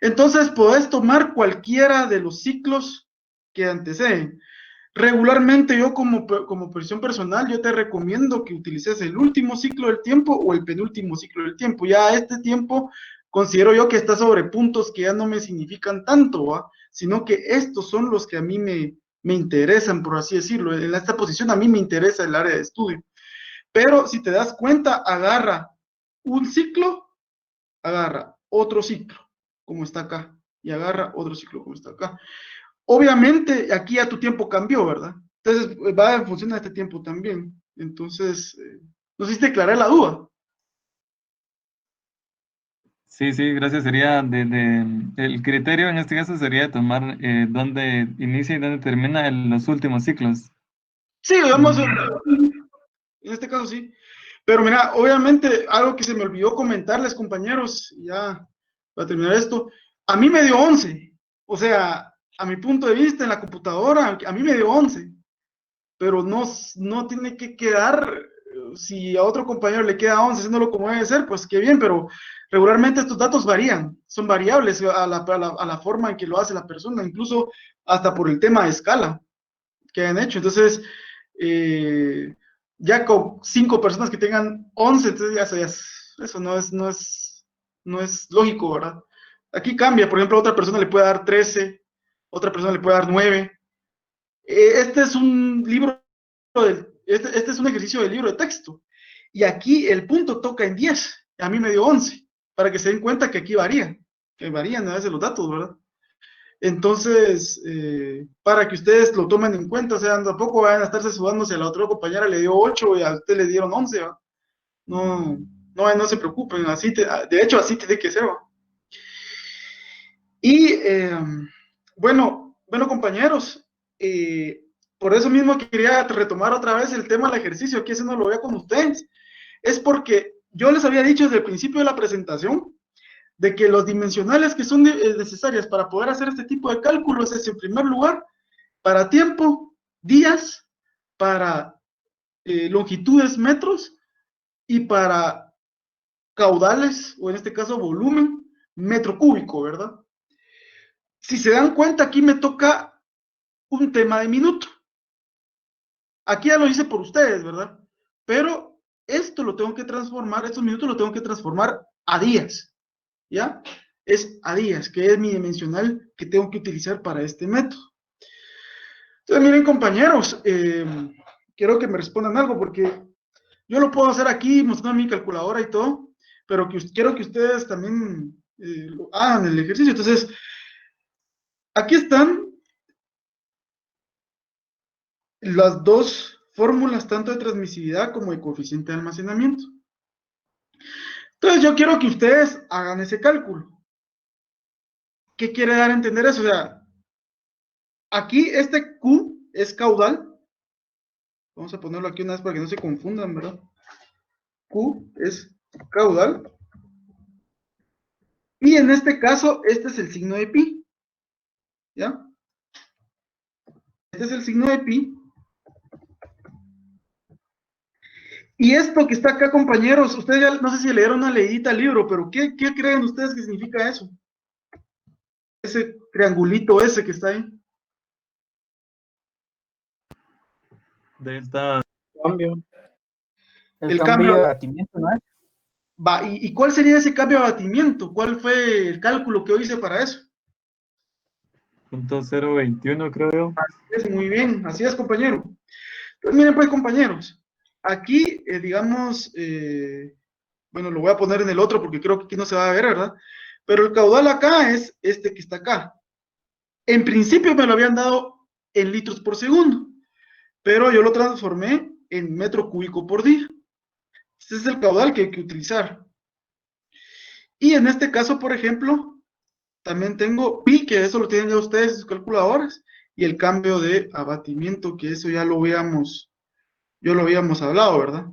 Entonces, podés tomar cualquiera de los ciclos que anteceden. Regularmente yo como posición personal, yo te recomiendo que utilices el último ciclo del tiempo o el penúltimo ciclo del tiempo. Ya a este tiempo considero yo que está sobre puntos que ya no me significan tanto, ¿va? Sino que estos son los que a mí me interesan, por así decirlo. En esta posición a mí me interesa el área de estudio. Pero si te das cuenta, agarra un ciclo, agarra otro ciclo, como está acá, y agarra otro ciclo, como está acá. Obviamente, aquí ya tu tiempo cambió, ¿verdad? Entonces, va en función de este tiempo también. Entonces, no sé si te aclaré la duda. Sí, sí, gracias. Sería el criterio en este caso sería tomar dónde inicia y dónde termina los últimos ciclos. Sí, digamos, Mm. en este caso sí. Pero mira, obviamente, algo que se me olvidó comentarles, compañeros, ya para terminar esto, a mí me dio 11. O sea, a mi punto de vista en la computadora, a mí me dio 11. Pero no tiene que quedar, si a otro compañero le queda 11 haciéndolo como debe ser, pues qué bien, pero regularmente estos datos varían, son variables a la forma en que lo hace la persona, incluso hasta por el tema de escala que han hecho. Entonces, eh, ya con 5 personas que tengan 11, entonces eso no es lógico, ¿verdad? Aquí cambia, por ejemplo, a otra persona le puede dar 13, otra persona le puede dar 9. Este es un libro, este es un ejercicio de libro de texto. Y aquí el punto toca en 10. A mí me dio 11, para que se den cuenta que aquí varía, que varían a veces los datos, ¿verdad? Entonces, para que ustedes lo tomen en cuenta, o sea, tampoco vayan a estarse sudando si a la otra compañera le dio 8 y a usted le dieron 11, ¿va? No, no se preocupen, de hecho, así tiene que ser, ¿va? Y bueno, compañeros, por eso mismo quería retomar otra vez el tema del ejercicio, aquí no lo veo con ustedes, es porque yo les había dicho desde el principio de la presentación de que los dimensionales que son necesarias para poder hacer este tipo de cálculos es, en primer lugar, para tiempo, días, para longitudes, metros, y para caudales, o en este caso volumen, metro cúbico, ¿verdad? Si se dan cuenta, aquí me toca un tema de minuto. Aquí ya lo hice por ustedes, ¿verdad? Pero esto lo tengo que transformar, estos minutos lo tengo que transformar a días, ¿ya? Es a días, que es mi dimensional que tengo que utilizar para este método. Entonces, miren, compañeros, quiero que me respondan algo, porque yo lo puedo hacer aquí, mostrando mi calculadora y todo, pero quiero que ustedes también hagan el ejercicio. Entonces, aquí están las dos fórmulas, tanto de transmisividad como de coeficiente de almacenamiento. Entonces, yo quiero que ustedes hagan ese cálculo. ¿Qué quiere dar a entender eso? O sea, aquí este Q es caudal. Vamos a ponerlo aquí una vez para que no se confundan, ¿verdad? Q es caudal. Y en este caso, este es el signo de pi. ¿Ya? Este es el signo de pi. Y esto que está acá, compañeros, ustedes ya no sé si leyeron una leidita al libro, pero ¿qué creen ustedes que significa eso? Ese triangulito ese que está ahí. Delta. Cambio. El El cambio cambio- de abatimiento, ¿no es? Va, ¿y cuál sería ese cambio de abatimiento? ¿Cuál fue el cálculo que yo hice para eso? .021 creo yo. Es muy bien, así es, compañero. Pues miren, pues, compañeros, aquí, digamos, bueno, lo voy a poner en el otro porque creo que aquí no se va a ver, ¿verdad? Pero el caudal acá es este que está acá. En principio me lo habían dado en litros por segundo, pero yo lo transformé en metro cúbico por día. Ese es el caudal que hay que utilizar. Y en este caso, por ejemplo, también tengo pi, que eso lo tienen ya ustedes en sus calculadores, y el cambio de abatimiento, que eso ya lo yo lo habíamos hablado, ¿verdad?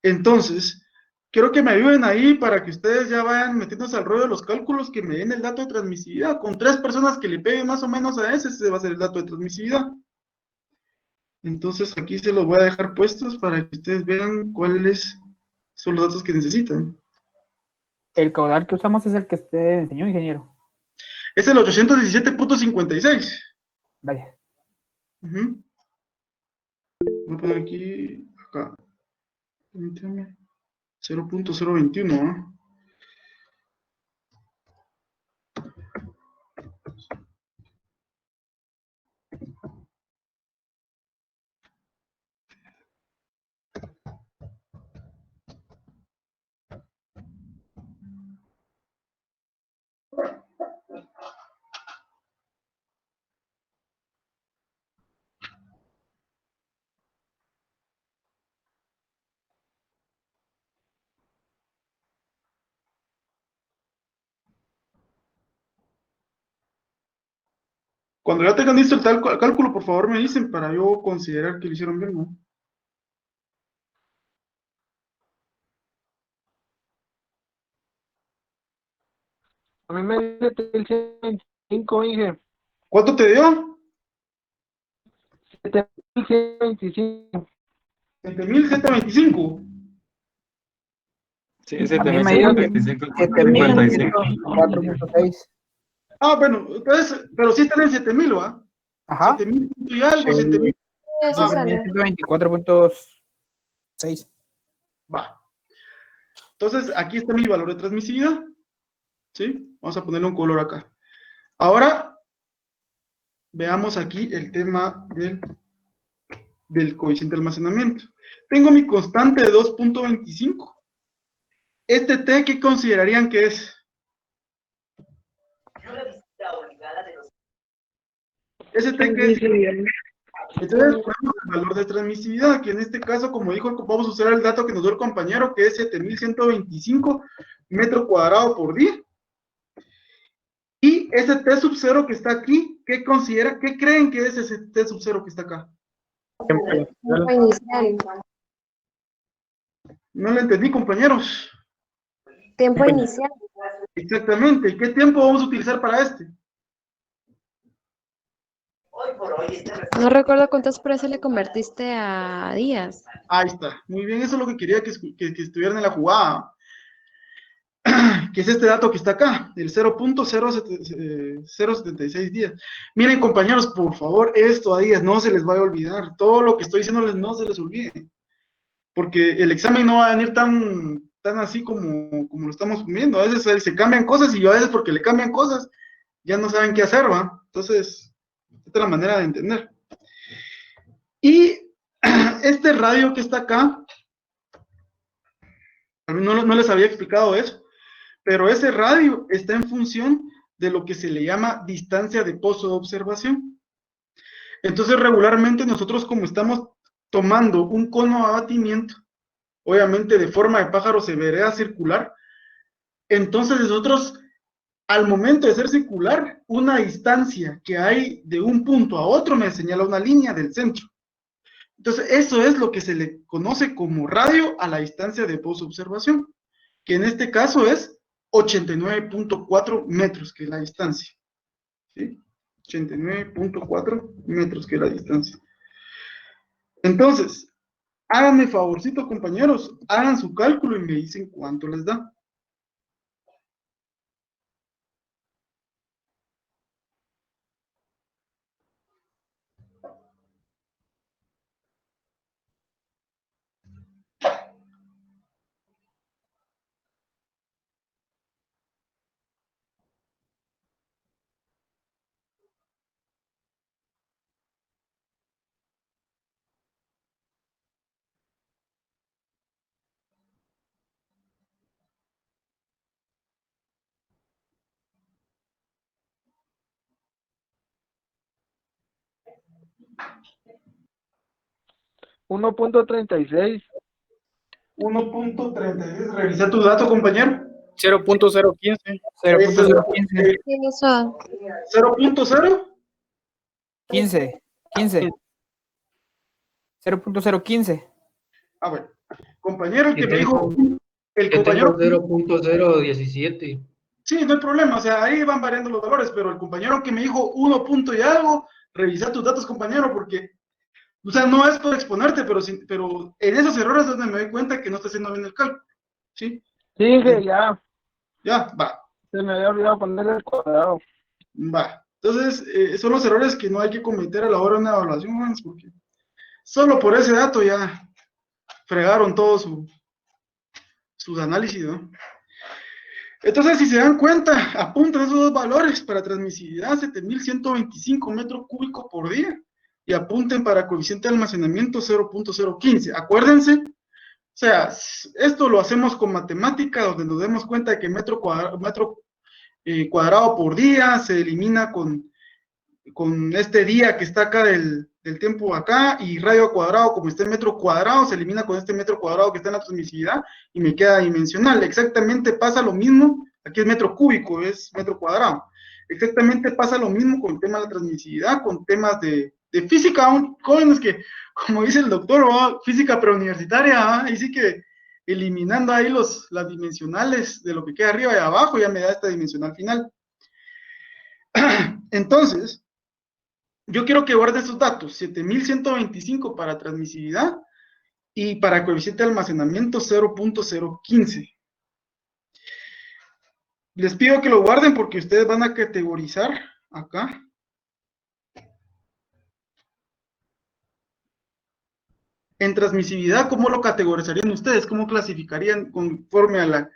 Entonces, quiero que me ayuden ahí para que ustedes ya vayan metiéndose al rollo de los cálculos, que me den el dato de transmisividad. Con 3 personas que le peguen más o menos a ese va a ser el dato de transmisividad. Entonces, aquí se los voy a dejar puestos para que ustedes vean cuáles son los datos que necesitan. El caudal que usamos es el que usted enseñó, ingeniero. Es el 817.56. Vaya. Ujú. Voy a poner aquí, acá. Permítame. 0.021, ¿ah? Cuando ya tengan listo el tal cálculo, por favor me dicen para yo considerar que lo hicieron bien, ¿no? A mí me dio 7125, Inge. ¿Cuánto te dio? 7125. 70.125. Sí, A mí me dio 7.125.55. 7.104.6. Ah, bueno, entonces, pero sí están en 7.000, ¿va? Ajá. 7.000 y algo, Sí. 7.000. Eso Ah, sale. 7.124.6. va. Entonces, aquí está mi valor de transmisividad. ¿Sí? Vamos a ponerle un color acá. Ahora, veamos aquí el tema del coeficiente de almacenamiento. Tengo mi constante de 2.25. Este T, ¿qué considerarían que es? Ese T que es, entonces ponemos el valor de transmisividad, que en este caso, como dijo, vamos a usar el dato que nos dio el compañero, que es 7.125 metro cuadrado por día. Y ese T sub 0 que está aquí, ¿qué creen que es ese T sub 0 que está acá? Tiempo inicial. No lo entendí, compañeros. Tiempo inicial. Exactamente. ¿Qué tiempo vamos a utilizar para este? No recuerdo cuántas horas le convertiste a días. Ahí está. Muy bien, eso es lo que quería que estuvieran en la jugada. Que es este dato que está acá, el 0.076 días. Miren, compañeros, por favor, esto a días no se les vaya a olvidar. Todo lo que estoy diciéndoles no se les olvide. Porque el examen no va a venir tan así como lo estamos viendo. A veces se cambian cosas y a veces porque le cambian cosas ya no saben qué hacer, ¿va? Entonces, esta es la manera de entender. Y este radio que está acá, a mí no les había explicado eso, pero ese radio está en función de lo que se le llama distancia de pozo de observación. Entonces, regularmente nosotros como estamos tomando un cono de abatimiento, obviamente de forma de pájaro se verá circular, entonces nosotros al momento de ser circular, una distancia que hay de un punto a otro me señala una línea del centro. Entonces, eso es lo que se le conoce como radio a la distancia de pozo de observación, que en este caso es 89.4 metros, que es la distancia. ¿Sí? 89.4 metros, que es la distancia. Entonces, háganme favorcito, compañeros, hagan su cálculo y me dicen cuánto les da. 1.36. 1.36. Revisa tu dato, compañero. 0.015. 0.015. Eso. 0.0. 15. 15. 0.015. Ah, bueno. Compañero, el que Yo me dijo, tengo, el yo tengo compañero, 0.017. sí, no hay problema, o sea, ahí van variando los valores, pero el compañero que me dijo 1 punto y algo, revisa tus datos, compañero, porque, o sea, no es por exponerte, pero en esos errores es donde me doy cuenta que no está haciendo bien el cálculo, ¿sí? Sí, Inge, ya. Ya, va, Se me había olvidado ponerle el cuadrado. va. Entonces, son los errores que no hay que cometer a la hora de una evaluación, jóvenes, porque solo por ese dato ya fregaron todo sus análisis, ¿no? Entonces, si se dan cuenta, apuntan esos dos valores para transmisibilidad, 7.125 metros cúbicos por día, y apunten para coeficiente de almacenamiento 0.015. Acuérdense, o sea, esto lo hacemos con matemática, donde nos demos cuenta de que metro cuadrado por día se elimina con este día que está acá del tiempo acá, y radio cuadrado, como está en metro cuadrado, se elimina con este metro cuadrado que está en la transmisibilidad, y me queda dimensional. Exactamente pasa lo mismo, aquí es metro cúbico, es metro cuadrado. Exactamente pasa lo mismo con el tema de la transmisibilidad, con temas de física, jóvenes que, como dice el doctor, física preuniversitaria, y sí que eliminando ahí las dimensionales de lo que queda arriba y abajo, ya me da esta dimensional final. Entonces, yo quiero que guarde esos datos, 7.125 para transmisibilidad y para coeficiente de almacenamiento 0.015. Les pido que lo guarden porque ustedes van a categorizar acá. En transmisibilidad, ¿cómo lo categorizarían ustedes? ¿Cómo clasificarían conforme a la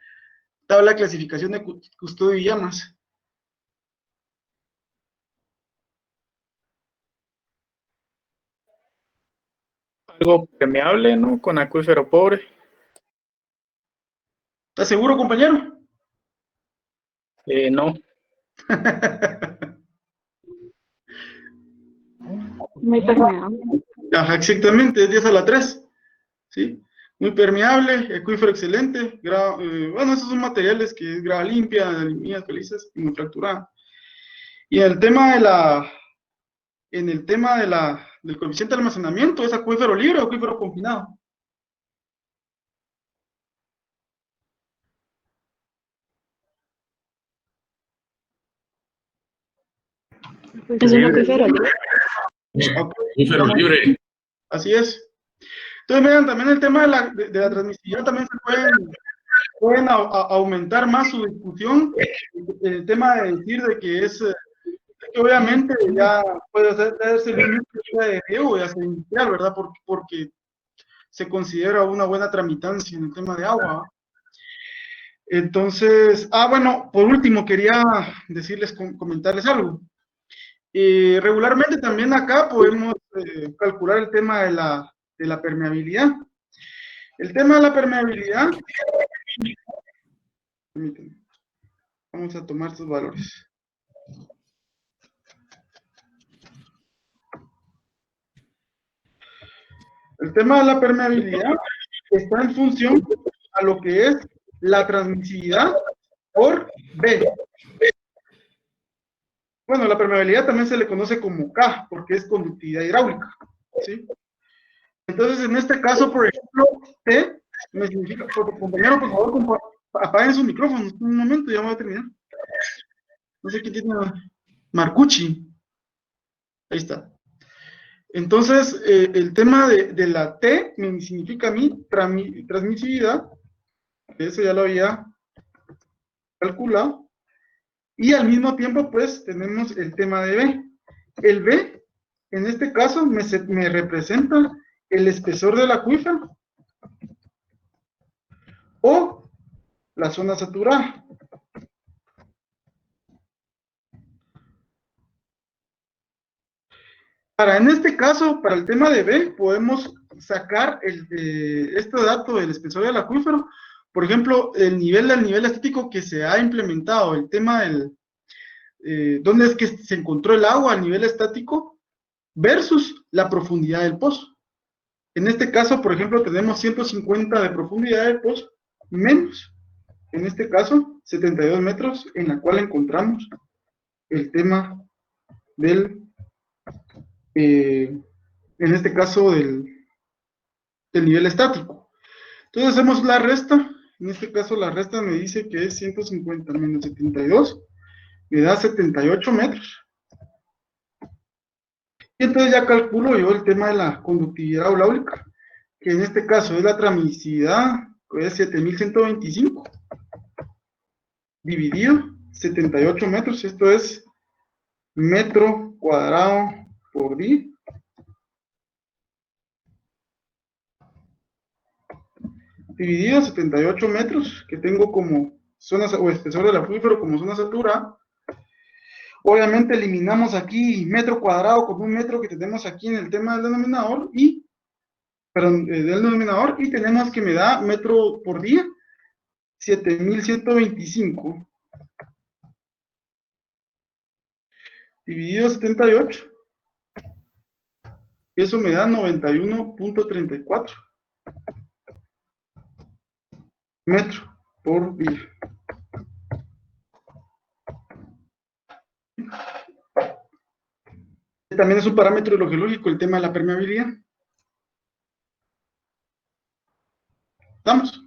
tabla de clasificación de Custodio y Llamas? Algo permeable, ¿no? Con acuífero pobre. ¿Estás seguro, compañero? No. Muy permeable. Ajá, exactamente, es 10 a la 3. ¿Sí? Muy permeable, acuífero excelente, bueno, esos son materiales que es grava limpia, líneas felices y muy fracturada. Y en el tema del coeficiente de almacenamiento, ¿es acuífero libre o acuífero confinado? Es un acuífero libre. Acuífero libre. Así es. Entonces, vean, también el tema de la transmisibilidad también se pueden aumentar más su discusión. El tema de decir de que es, que obviamente ya puede hacerse el de riego, ya sea industrial, ¿verdad? Porque se considera una buena tramitancia en el tema de agua. Entonces, bueno, por último quería comentarles algo. Regularmente también acá podemos calcular el tema de la permeabilidad. El tema de la permeabilidad, permítanme, vamos a tomar estos valores. El tema de la permeabilidad está en función a lo que es la transmisibilidad por B. Bueno, la permeabilidad también se le conoce como K, porque es conductividad hidráulica, ¿sí? Entonces, en este caso, por ejemplo, T me significa, compañero, por favor, apaguen sus micrófonos un momento, ya voy a terminar. No sé quién tiene Marcucci. Ahí está. Entonces, el tema de la T me significa a mí transmisibilidad, eso ya lo había calculado, y al mismo tiempo, pues, tenemos el tema de B. El B, en este caso, me representa el espesor del acuífero o la zona saturada. En este caso, para el tema de B, podemos sacar este dato del espesor del acuífero. Por ejemplo, el nivel estático que se ha implementado, el tema ¿dónde es que se encontró el agua a nivel estático? versus la profundidad del pozo. En este caso, por ejemplo, tenemos 150 de profundidad del pozo, menos, en este caso, 72 metros, en la cual encontramos el tema del, en este caso, del nivel estático. Entonces hacemos la resta, en este caso la resta me dice que es 150 menos 72, me da 78 metros. Y entonces ya calculo yo el tema de la conductividad hidráulica, que en este caso es la transmisividad, que es 7125, dividido 78 metros, esto es metro cuadrado por día, dividido 78 metros, que tengo como zona, o espesor del acuífero como zona saturada. Obviamente eliminamos aquí metro cuadrado con un metro que tenemos aquí en el tema del denominador, y, perdón, del denominador, y tenemos que me da metro por día, 7125, dividido 78, eso me da 91.34 metros por día. También es un parámetro hidrogeológico el tema de la permeabilidad. ¿Estamos?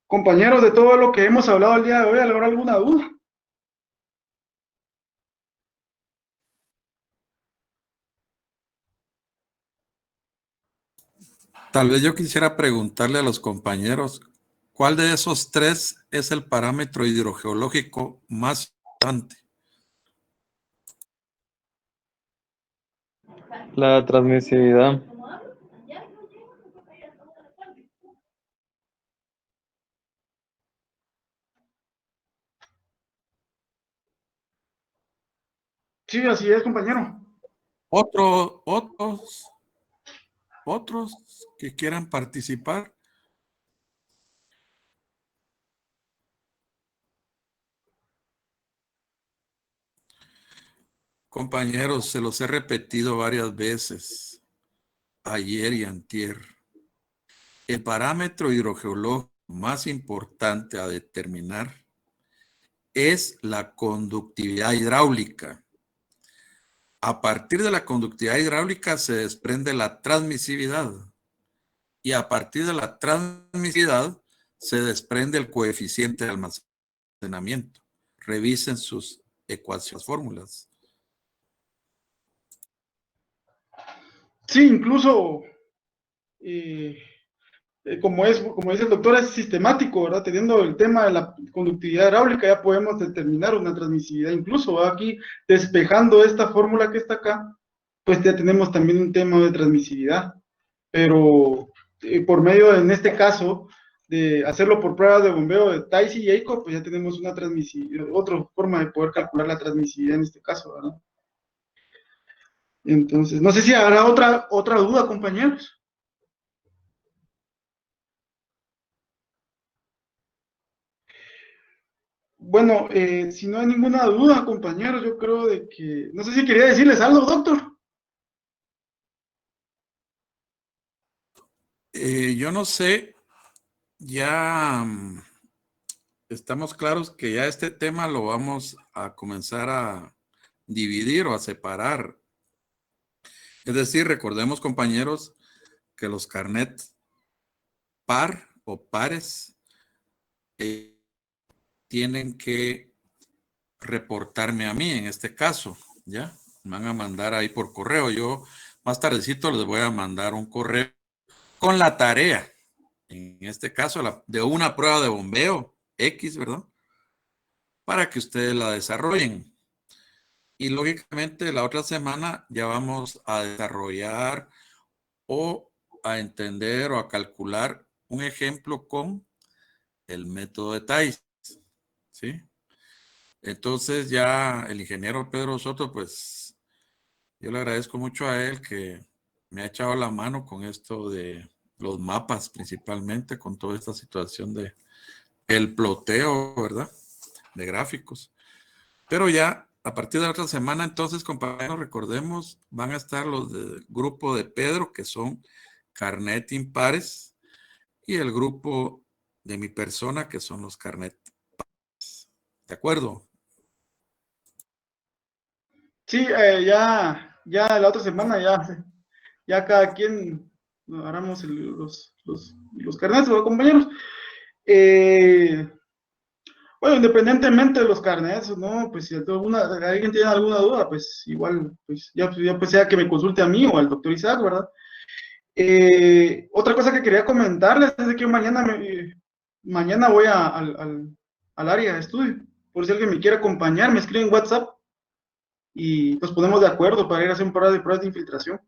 Compañeros, de todo lo que hemos hablado el día de hoy, ¿habrá alguna duda? Tal vez yo quisiera preguntarle a los compañeros, ¿cuál de esos tres es el parámetro hidrogeológico más importante? La transmisividad. Sí, así es, compañero. Otros que quieran participar. Compañeros, se los he repetido varias veces, ayer y antier. El parámetro hidrogeológico más importante a determinar es la conductividad hidráulica. A partir de la conductividad hidráulica se desprende la transmisividad. Y a partir de la transmisividad se desprende el coeficiente de almacenamiento. Revisen sus ecuaciones, fórmulas. Sí, incluso, como dice el doctor, es sistemático, ¿verdad? Teniendo el tema de la conductividad hidráulica, ya podemos determinar una transmisividad. Incluso, ¿verdad? Aquí, despejando esta fórmula que está acá, pues ya tenemos también un tema de transmisividad. Pero por medio, en este caso, de hacerlo por pruebas de bombeo de Tyson y Jacob, pues ya tenemos una transmisividad, otra forma de poder calcular la transmisividad en este caso, ¿verdad? Entonces, no sé si habrá otra duda, compañeros. Bueno, si no hay ninguna duda, compañeros, yo creo de que... No sé si quería decirles algo, doctor. Yo no sé, ya estamos claros que ya este tema lo vamos a comenzar a dividir o a separar. Es decir, recordemos, compañeros, que los carnets par o pares tienen que reportarme a mí en este caso, ¿ya? Me van a mandar ahí por correo. Yo más tardecito les voy a mandar un correo con la tarea, en este caso, de una prueba de bombeo X, ¿verdad? Para que ustedes la desarrollen. Y lógicamente la otra semana ya vamos a desarrollar o a entender o a calcular un ejemplo con el método de Tyson, ¿sí? Entonces ya el ingeniero Pedro Soto, pues yo le agradezco mucho a él que me ha echado la mano con esto de los mapas, principalmente con toda esta situación de el ploteo, ¿verdad? De gráficos. Pero ya a partir de la otra semana, entonces, compañeros, recordemos, van a estar los del grupo de Pedro, que son carnet impares, y el grupo de mi persona, que son los carnet pares. ¿De acuerdo? Sí, ya la otra semana ya cada quien haremos los carnets, ¿no, compañeros? Bueno, independientemente de los carnets, ¿no? Pues si alguien tiene alguna duda, pues igual, pues ya pues sea que me consulte a mí o al doctor Isaac, ¿verdad? Otra cosa que quería comentarles es de que mañana voy al área de estudio. Por si alguien me quiere acompañar, me escribe en WhatsApp y nos ponemos de acuerdo para ir a hacer un par de pruebas de infiltración.